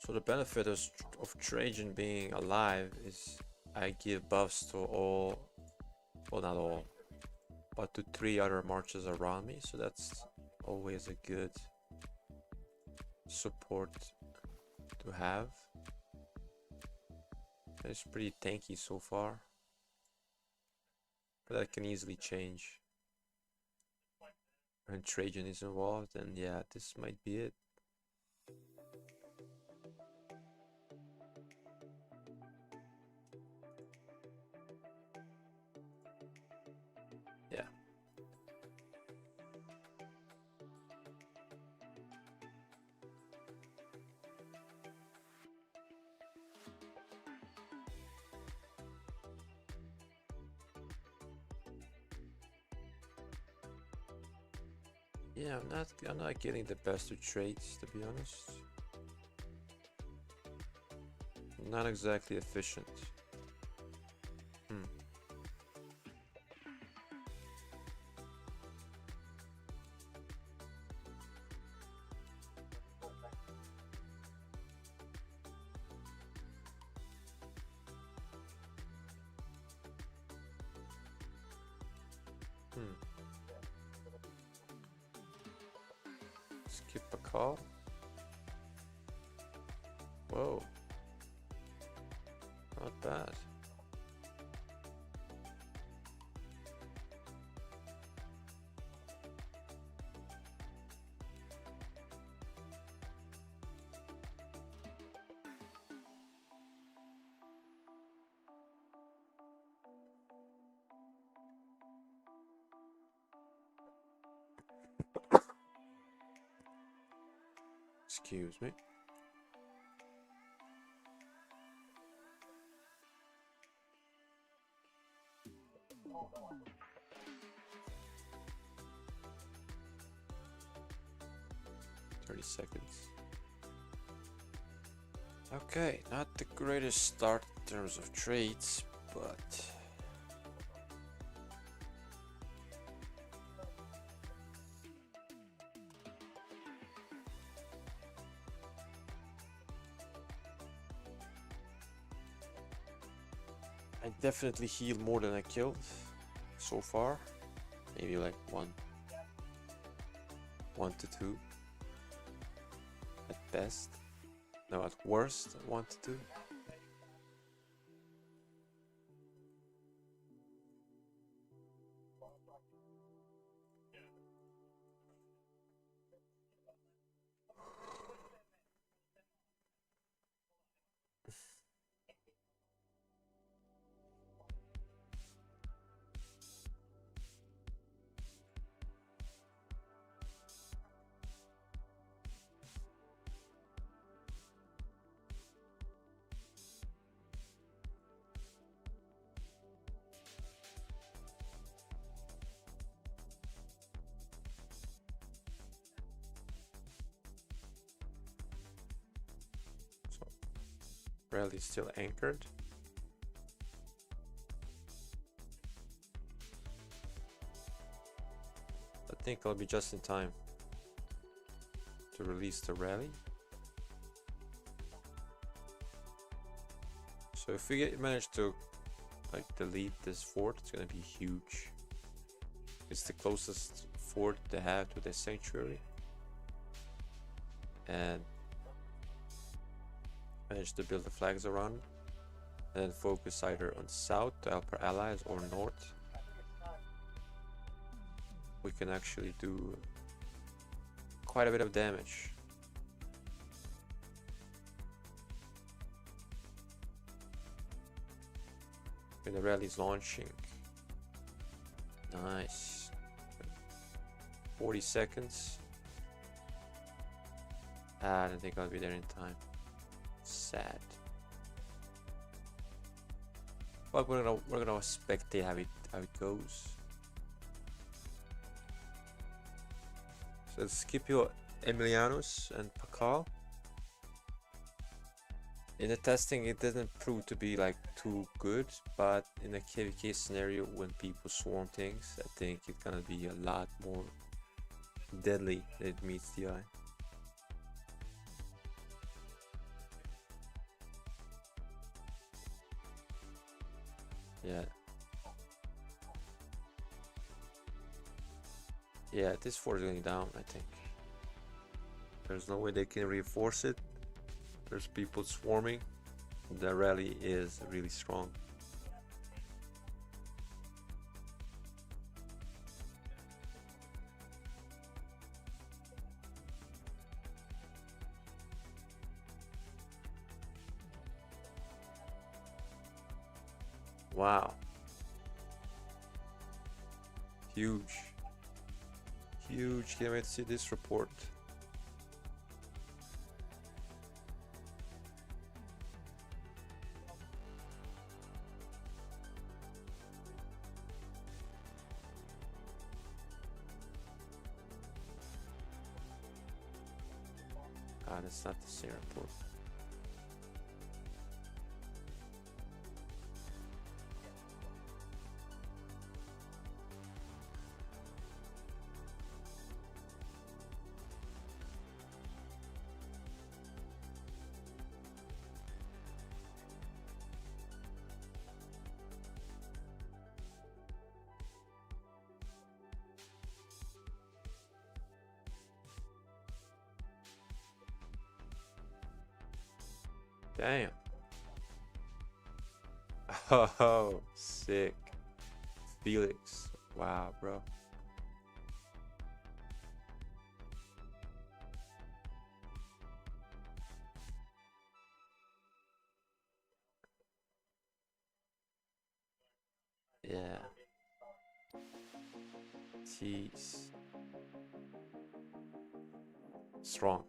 So the benefit of Trajan being alive is I give buffs to all, well, not all, but to 3 other marches around me, so that's always a good support to have. It's pretty tanky so far, but that can easily change when Trajan is involved, and yeah, this might be it. Yeah. Yeah, I'm not getting the best of trades, to be honest. Not exactly efficient. Hmm. Hmm. Skip a call. Whoa. Not bad. Excuse me. 30 seconds. Okay, not the greatest start in terms of trades, but I definitely healed more than I killed so far. Maybe like one to two at best. No, at worst, 1 to 2. So, rally is still anchored. I think I'll be just in time to release the rally. So if we manage to like delete this fort, it's gonna be huge. It's the closest fort they have to the sanctuary, and manage to build the flags around it, and then focus either on south to help our allies or north. We can actually do quite a bit of damage. When the rally is launching. Nice. 40 seconds. I don't think I'll be there in time. Sad. But we're gonna spectate how it goes. So let's skip your Emilianus and Pakal. In the testing, it didn't prove to be like too good, but in a KVK scenario, when people swarm things, I think it's gonna be a lot more deadly than it meets the eye. Yeah. Yeah, this fort is going down, I think. There's no way they can reinforce it. There's people swarming. The rally is really strong. Wow. Huge. Huge. Can't wait to see this report. Ah, that's not the same report. Damn. Oh, sick. Felix. Wow, bro. Yeah. Jeez. Strong.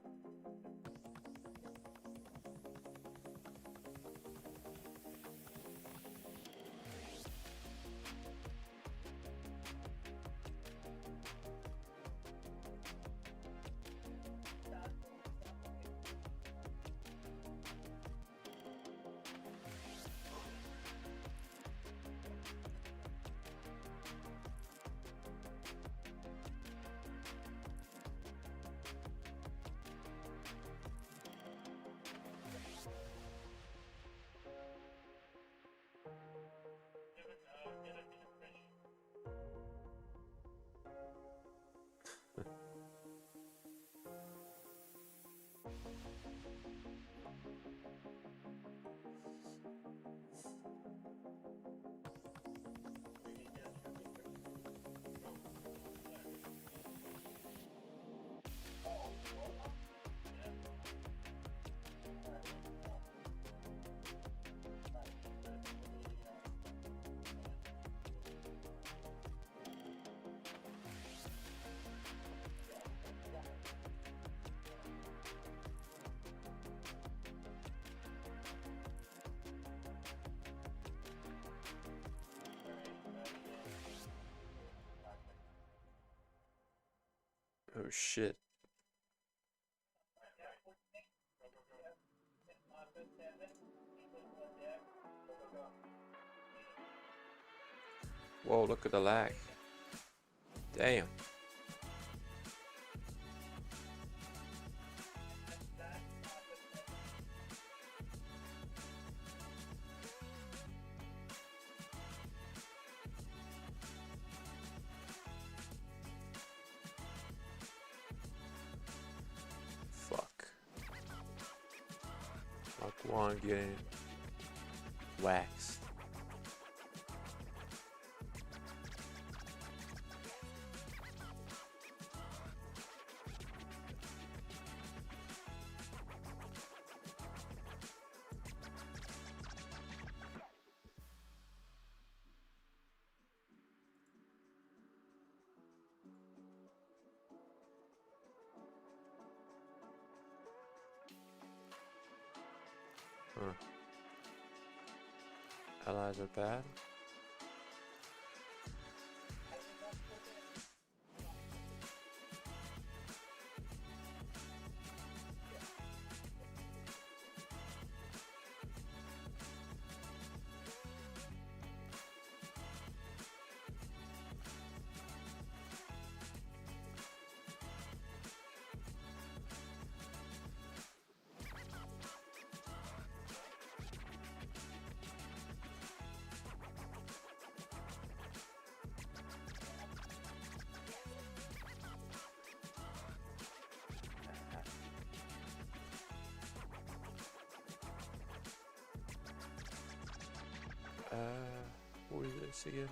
shit. Whoa, look at the lag. Damn. Fuck. Mark 1 getting waxed. Huh. Allies are bad. Who is this again?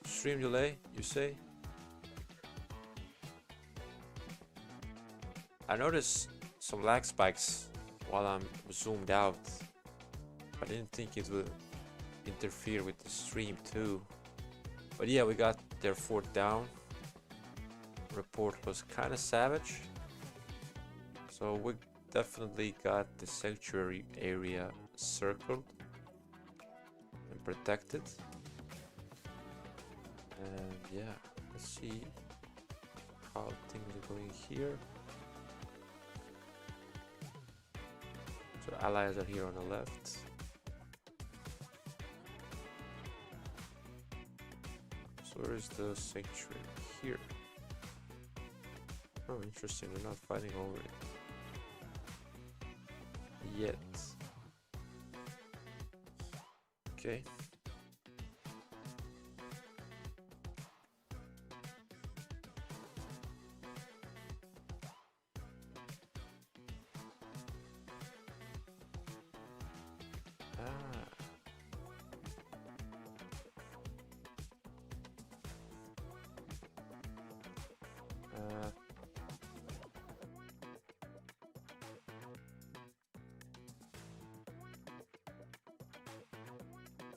Stream delay, you say? I noticed some lag spikes while I'm zoomed out. I didn't think it would interfere with the stream too. But yeah, we got their fort down. Report was kind of savage. So we definitely got the sanctuary area circled and protected. And yeah, let's see how things are going here. So allies are here on the left. So where is the sanctuary? Here. Oh, interesting, they're not fighting over it yet. Okay.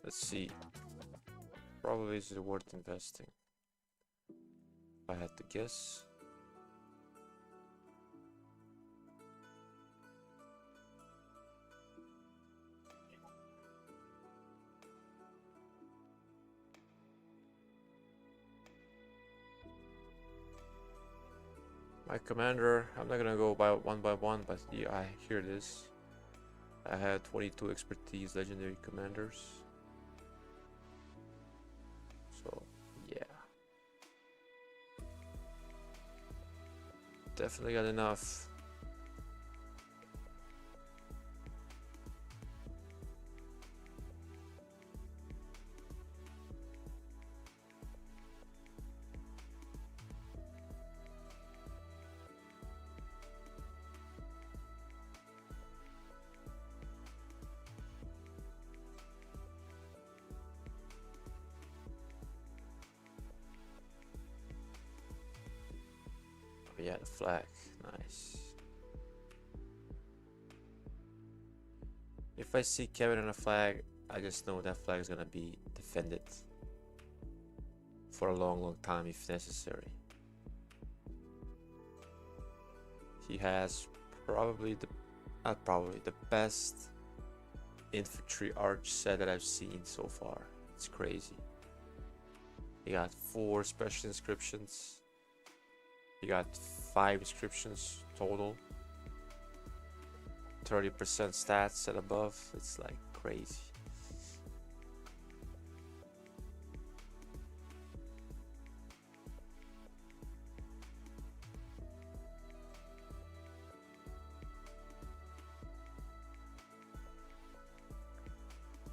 Let's see. Probably is it worth investing? If I had to guess. My commander, I'm not gonna go by one, but yeah, I hear this. I had 22 expertise legendary commanders. So, yeah. Definitely got enough. Yeah, the flag. Nice. If I see Kevin on a flag, I just know that flag is gonna be defended for a long, long time if necessary. He has probably not probably, the best infantry arch set that I've seen so far. It's crazy. He got 4 special inscriptions. He got 5 inscriptions total. 30% stats and above. It's like crazy.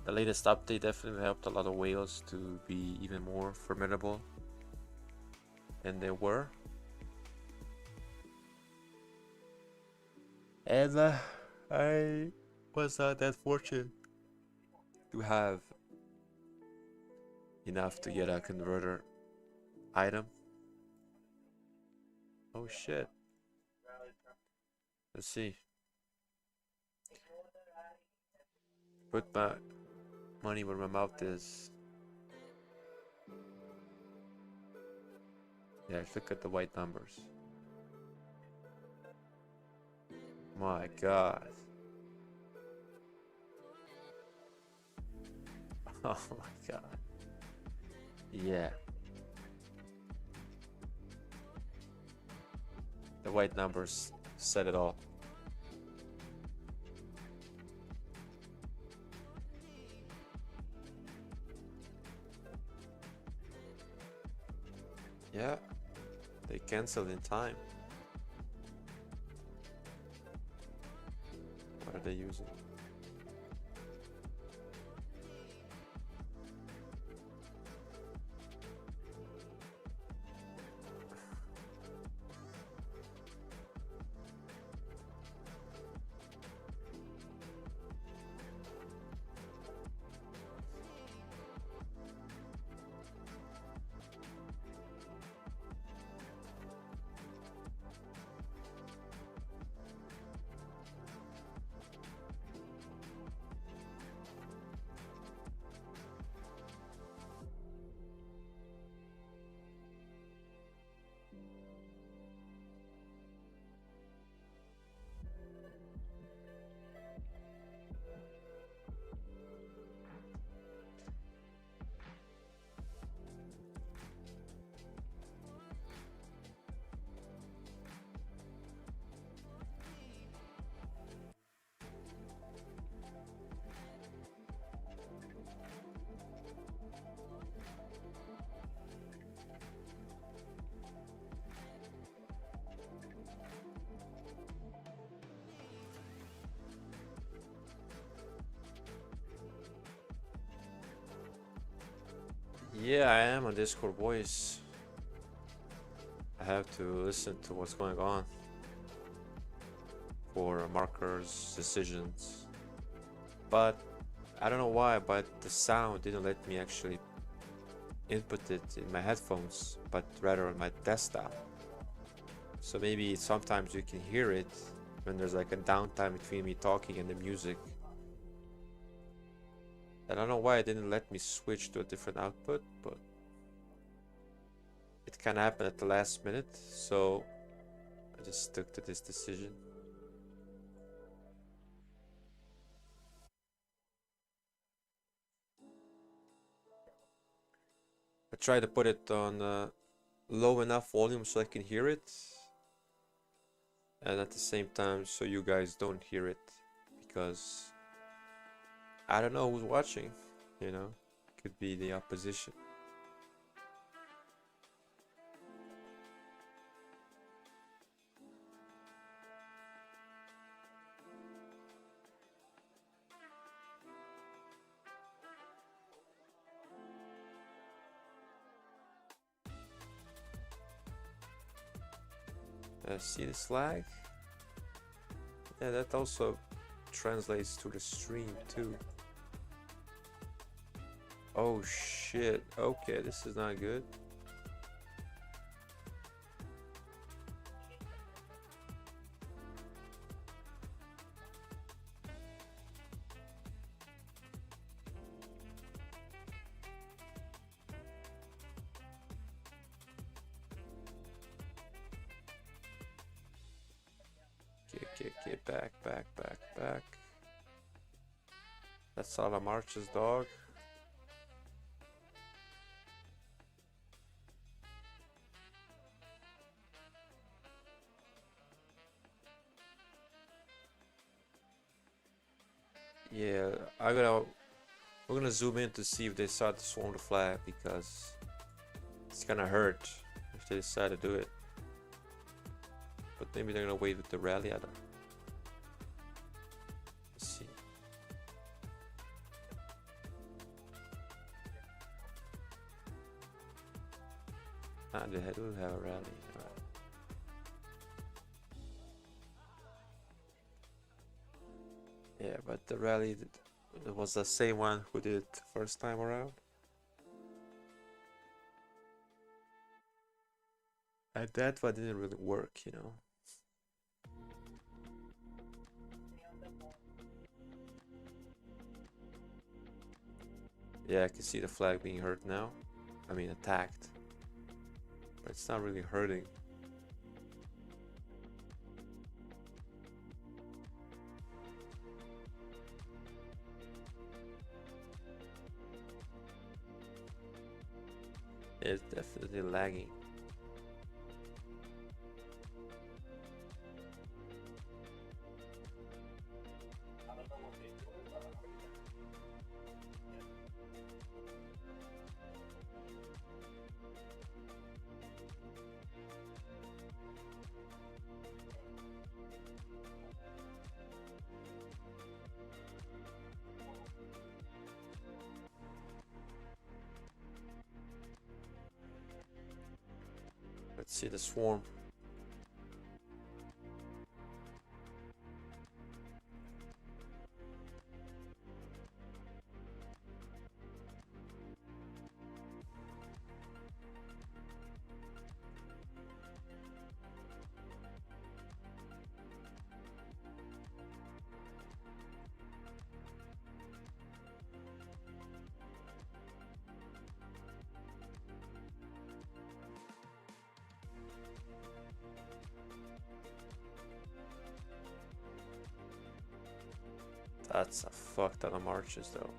The latest update definitely helped a lot of whales to be even more formidable than they were. And I was not that fortunate to have enough to get a converter item. Oh shit. Let's see. Put my money where my mouth is. Yeah, look at the white numbers. My god. Oh my god. Yeah. The white numbers said it all. Yeah, they canceled in time. What are they using? Yeah, I am on Discord voice. I have to listen to what's going on for markers, decisions. But I don't know why, but the sound didn't let me actually input it in my headphones, but rather on my desktop. So maybe sometimes you can hear it when there's like a downtime between me talking and the music. I don't know why it didn't let me switch to a different output, but it can happen at the last minute, so I just stuck to this decision. I try to put it on low enough volume so I can hear it, and at the same time so you guys don't hear it, because I don't know who's watching, you know, could be the opposition. See this lag? Yeah, that also translates to the stream too. Oh shit, okay, this is not good. Okay, back, back, back, back. That's all the marches, dog. Yeah, we're gonna zoom in to see if they decide to swarm the flag, because it's gonna hurt if they decide to do it. But maybe they're gonna wait with the rally. I don't. Let's see. Ah, they do have a rally. Alright. Yeah, but the rally it was the same one who did it first time around. And that one didn't really work, you know. Yeah, I can see the flag being hurt now. I mean, attacked. But it's not really hurting. It's definitely lagging. Let's see the swarm. That's a fuck ton of marches though.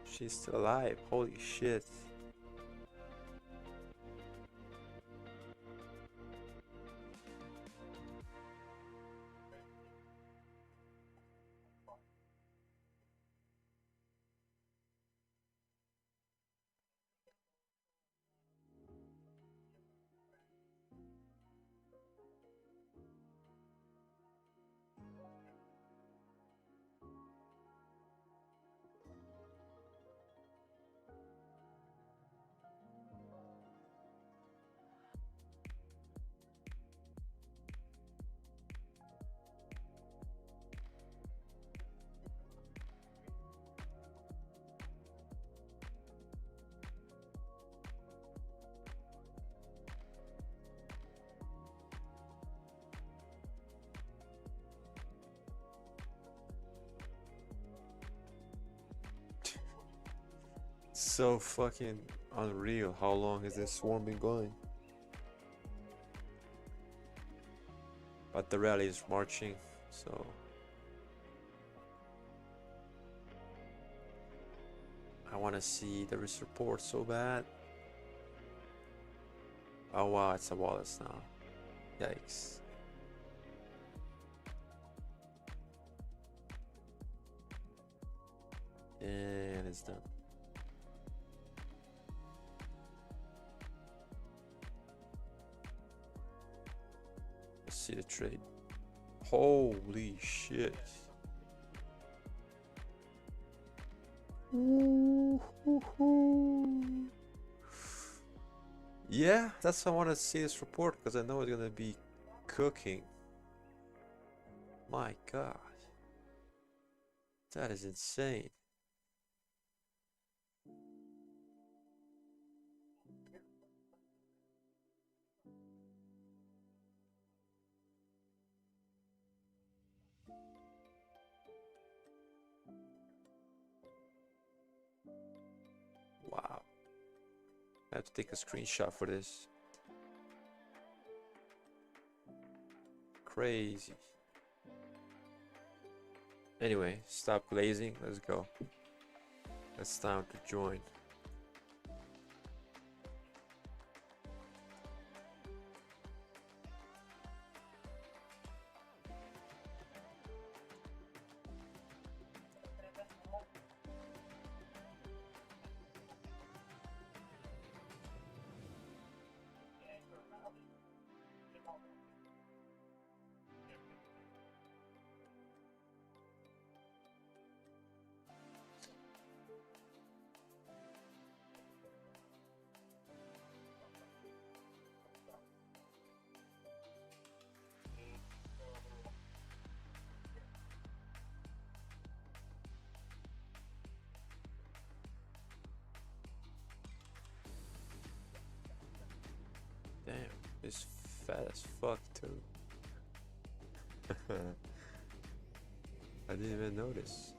She's still alive. Holy shit. So fucking unreal. How long has this swarm been going? But the rally is marching, so I want to see the risk report so bad. Oh wow, it's a Wallace now. Yikes. And it's done. Let's see the trade. Holy shit. Yeah, that's why I want to see this report, because I know it's gonna be cooking. My God, that is insane. Wow. I have to take a screenshot for this. Crazy. Anyway, stop glazing. Let's go. It's time to join. Damn, it's fat as fuck too. I didn't even notice.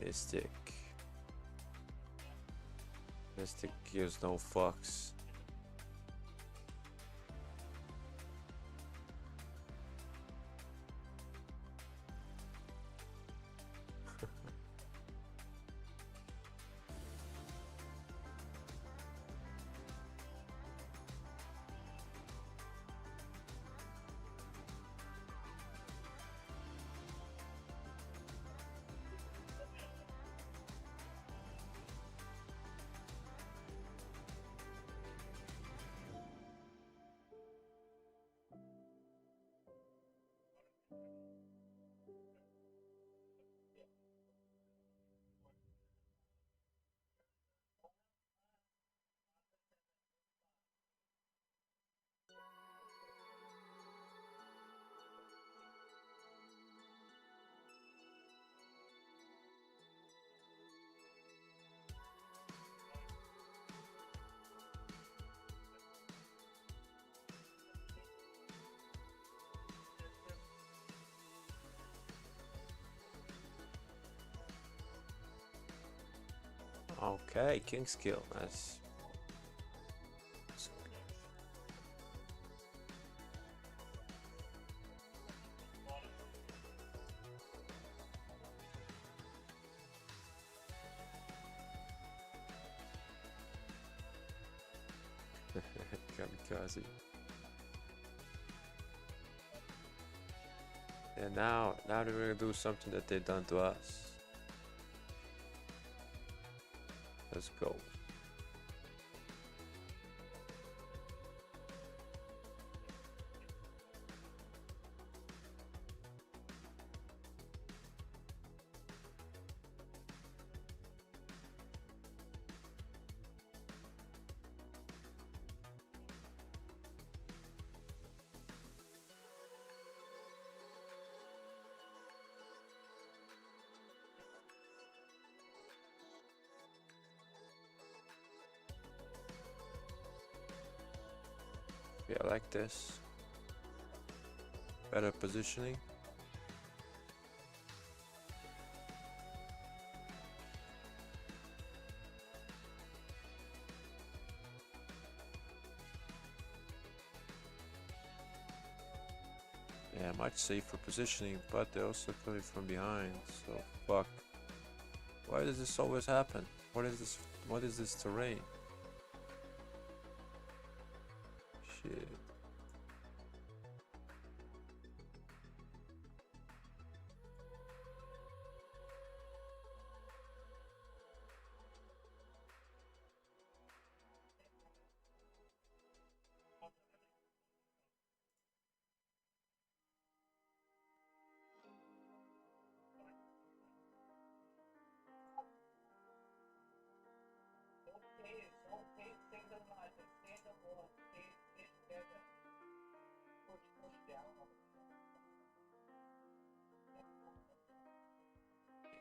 Mystic. Mystic gives no fucks. Okay, king skill. Nice. Kamikaze. And now they're gonna do something that they've done to us. Let's go. Yeah, I like this. Better positioning. Yeah, much safer positioning, but they're also coming from behind, so fuck. Why does this always happen? What is this? What is this terrain? Shit.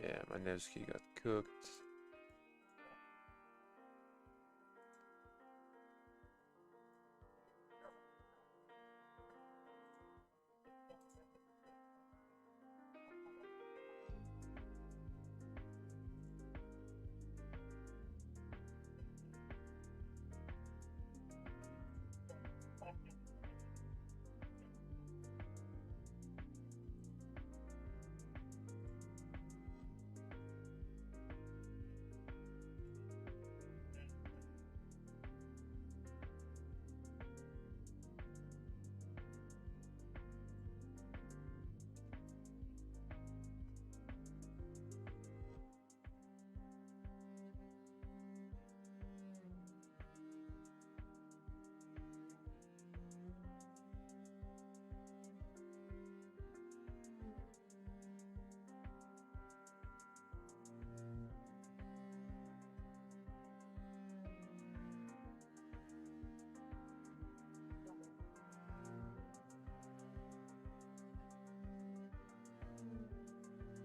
Yeah, my Nevsky got cooked.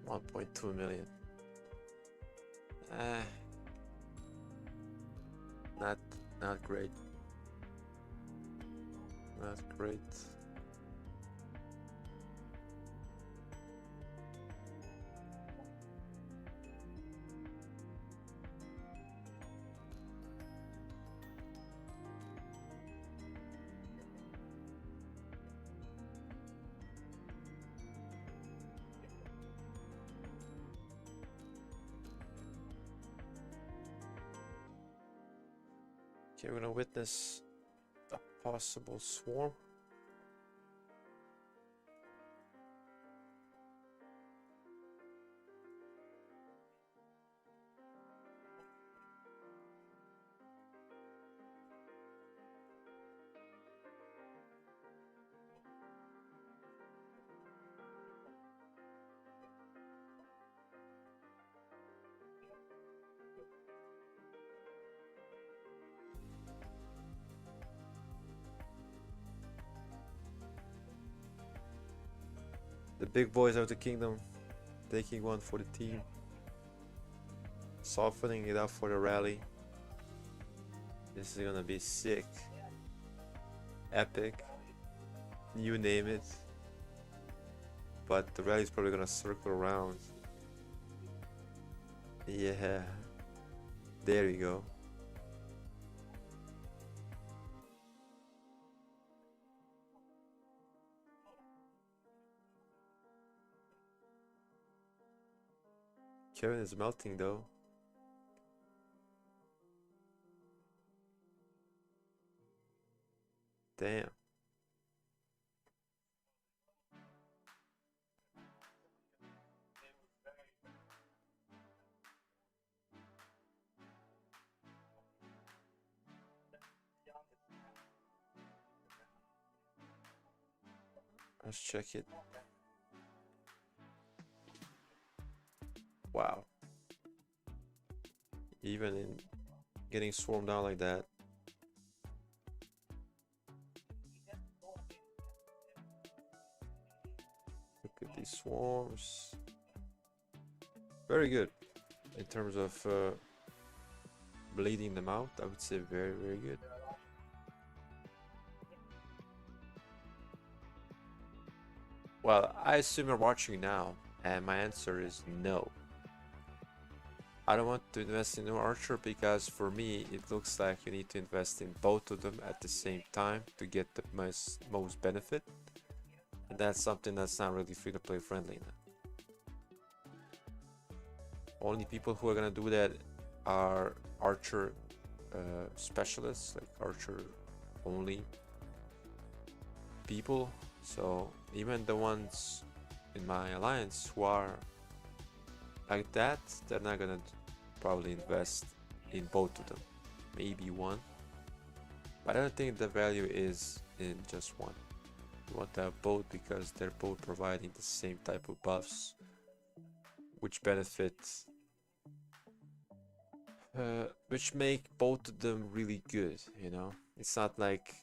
$1.2 million. Not not great. Not great. Okay, we're gonna witness a possible swarm. The big boys of the kingdom taking one for the team, softening it up for the rally. This is gonna be sick, epic, you name it. But the rally is probably gonna circle around. Yeah, there we go. Kevin is melting though. Damn. Let's check it. Wow. Even in getting swarmed down like that. Look at these swarms. Very good in terms of bleeding them out. I would say very, very good. Well, I assume you're watching now, and my answer is no. I don't want to invest in an archer because for me it looks like you need to invest in both of them at the same time to get the most benefit, and that's something that's not really free to play friendly now. Only people who are gonna do that are archer specialists, like archer only people. So even the ones in my alliance who are like that, they're not gonna probably invest in both of them. Maybe one, but I don't think the value is in just one. You want to have both because they're both providing the same type of buffs, which benefits, which make both of them really good. You know, it's not like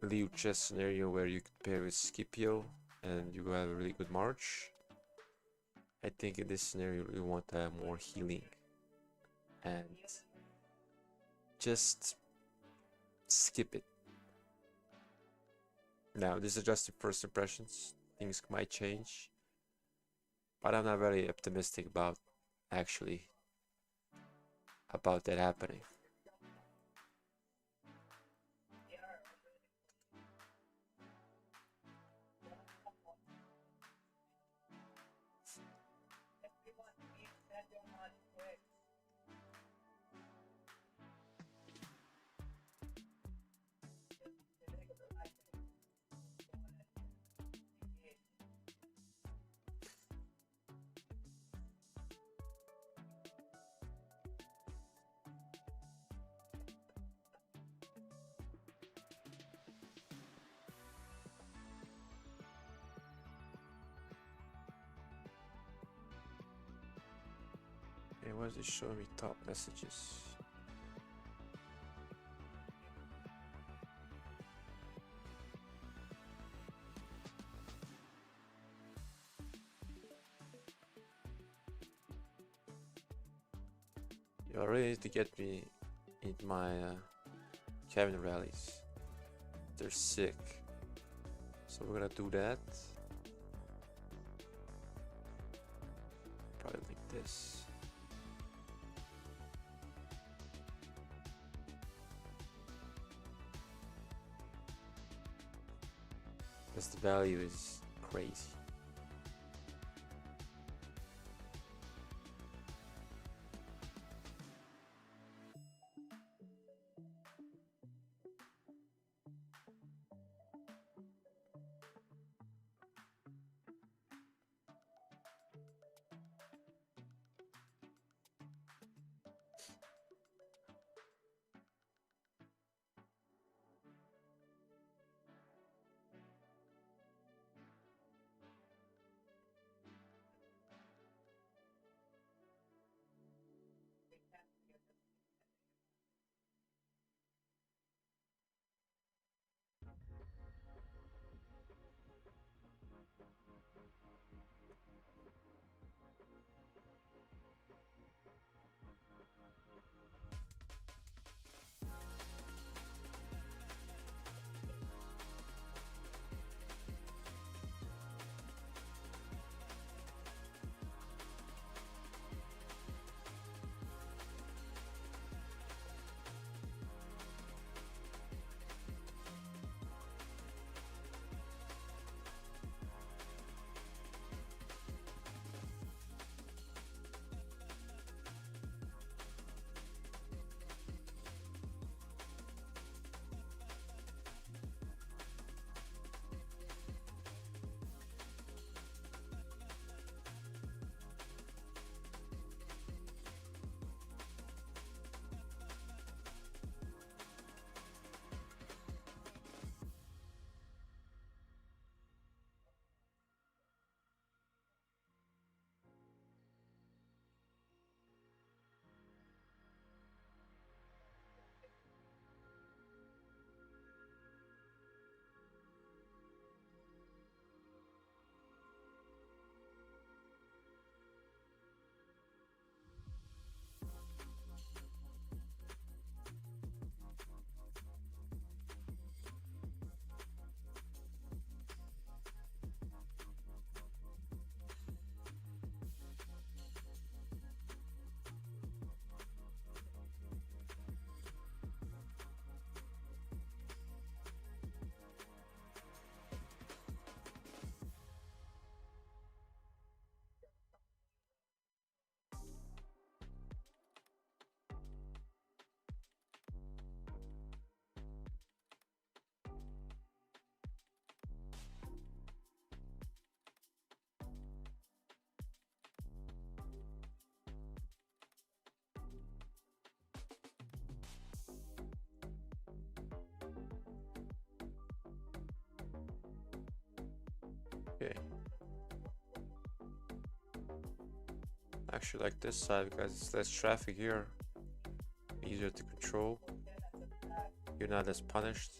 Liu chess scenario where you could pair with Scipio and you have a really good march, I think in this scenario we want to have more healing and just skip it. Now, this is just the first impressions. Things might change, but I'm not very optimistic about actually about that happening. And why is it showing me top messages? You already need to get me in my cabin rallies. They're sick. So we're gonna do that. Probably like this. Because the value is crazy. Okay. Actually like this side because it's less traffic here. Easier to control. You're not as punished.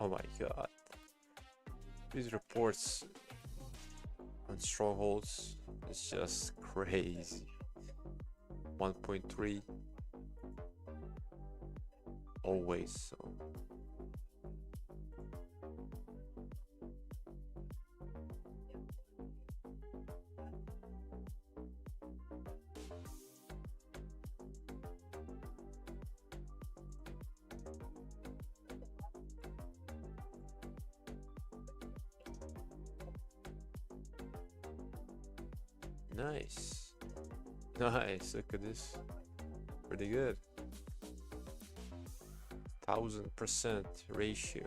Oh my god. These reports on strongholds is just crazy. 1.3 always so. Nice. Nice, look at this. Pretty good. 1000% ratio.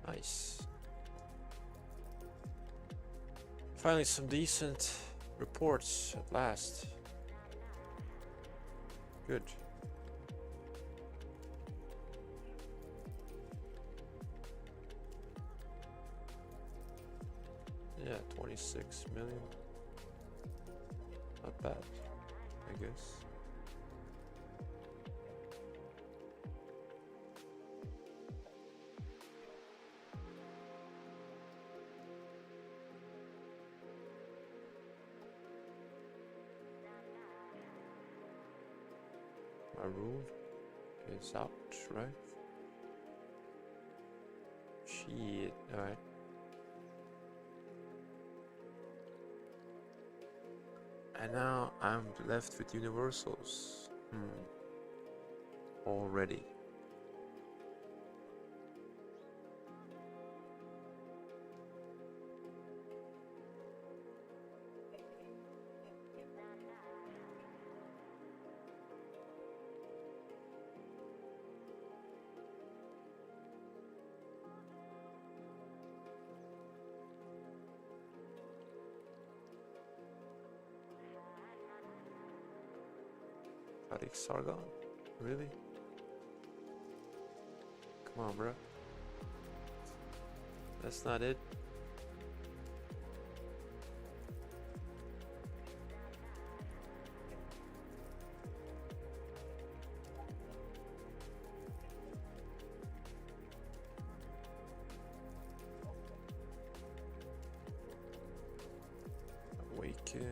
Nice. Finally some decent reports at last. Good. Yeah, 26 million. Not bad, I guess. My rule is out, right? Shit, alright. And now I'm left with universals. Already. Static Sargon? Really? Come on, bro. That's not it. Awaken.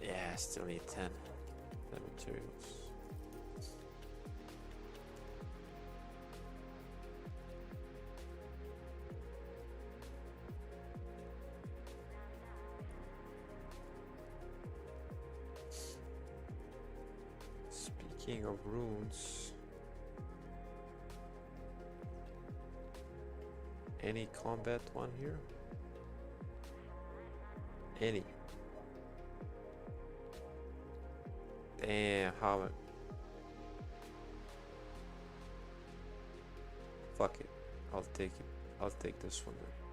Yeah, still need 10 materials. Speaking of runes, any combat one here? Any? Damn, how I'll take it. I'll take this one then.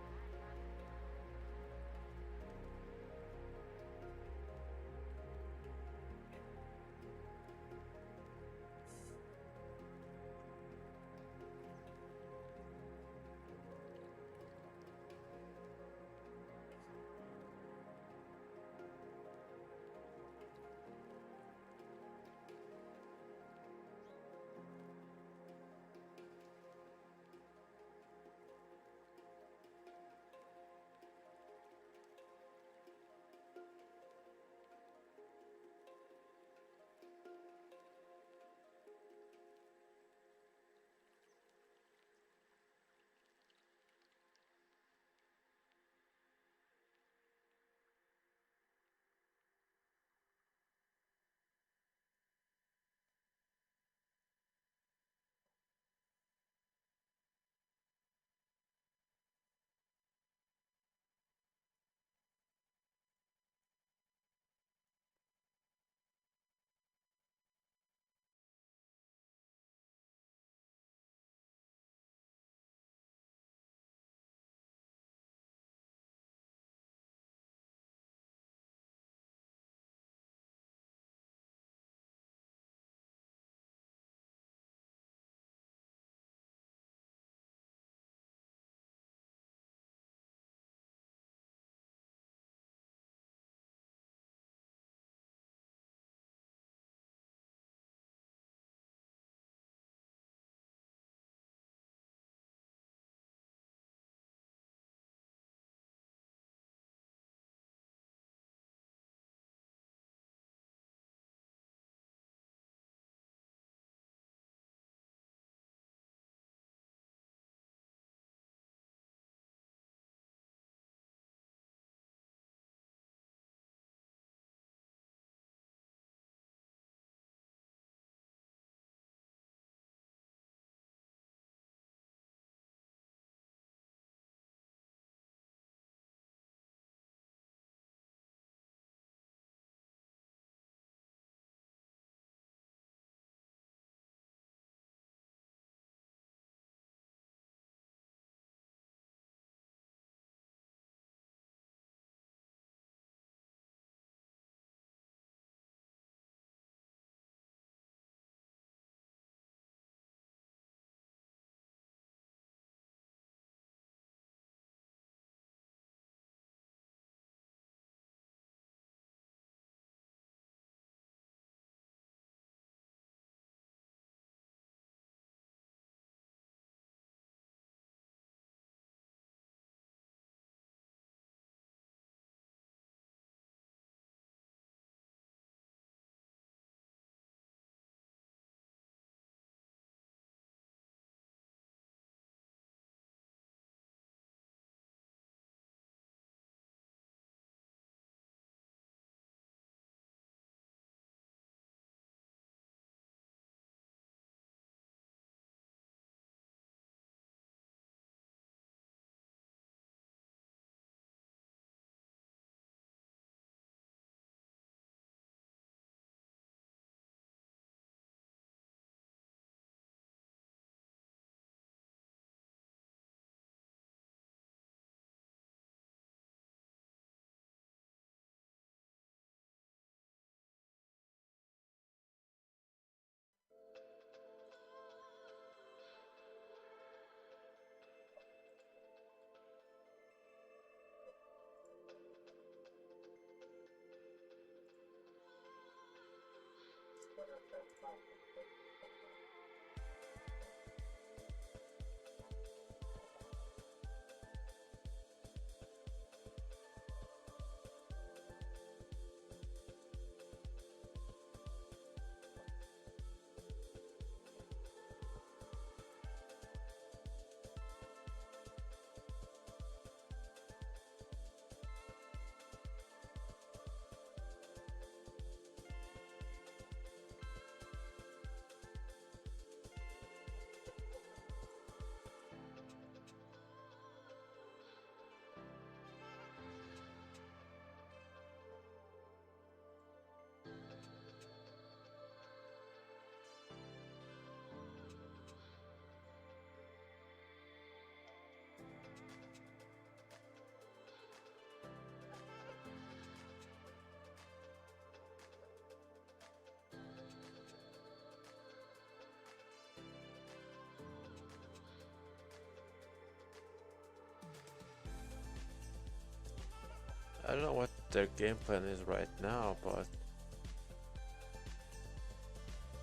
I don't know what their game plan is right now, but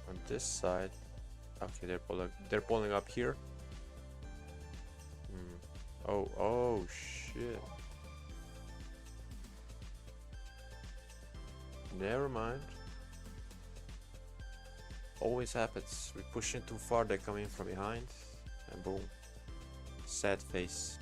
on this side, okay, they're pulling up here. Oh shit. Never mind. Always happens. We push in too far, they come in from behind, and boom. Sad face.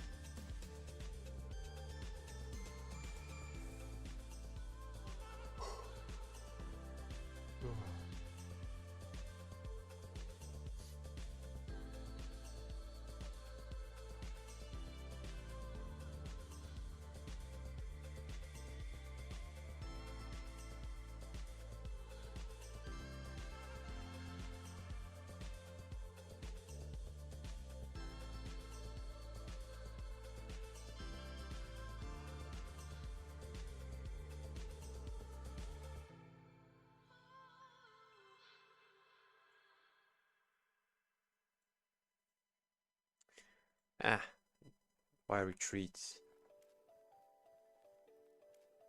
Ah, why retreat?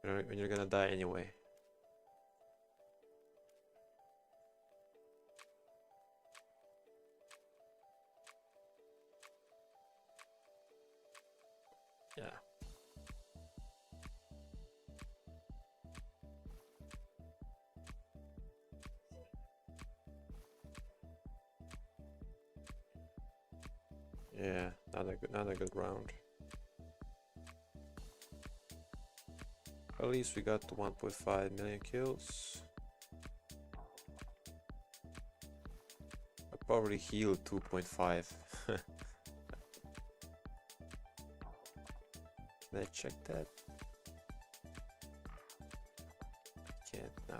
When you're gonna die anyway. Yeah. Yeah, not a good round. At least we got to 1.5 million kills. I probably healed 2.5. Can I check that? I can't, no.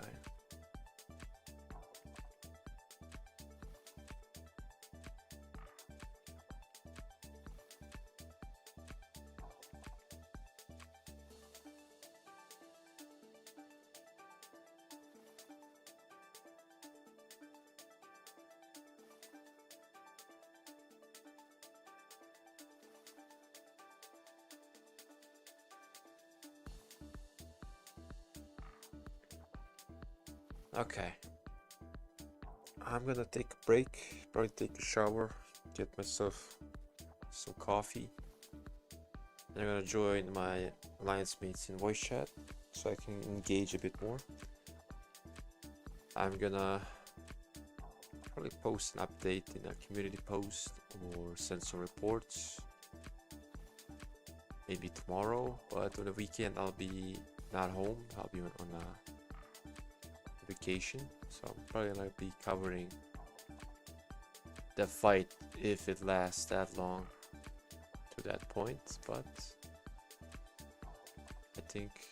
Okay. I'm gonna take a break, probably take a shower, get myself some coffee. I'm gonna join my alliance mates in voice chat so I can engage a bit more. I'm gonna probably post an update in a community post or send some reports maybe tomorrow, but on the weekend I'll be not home. I'll be on a vacation, so I'm probably gonna be covering the fight if it lasts that long to that point, but I think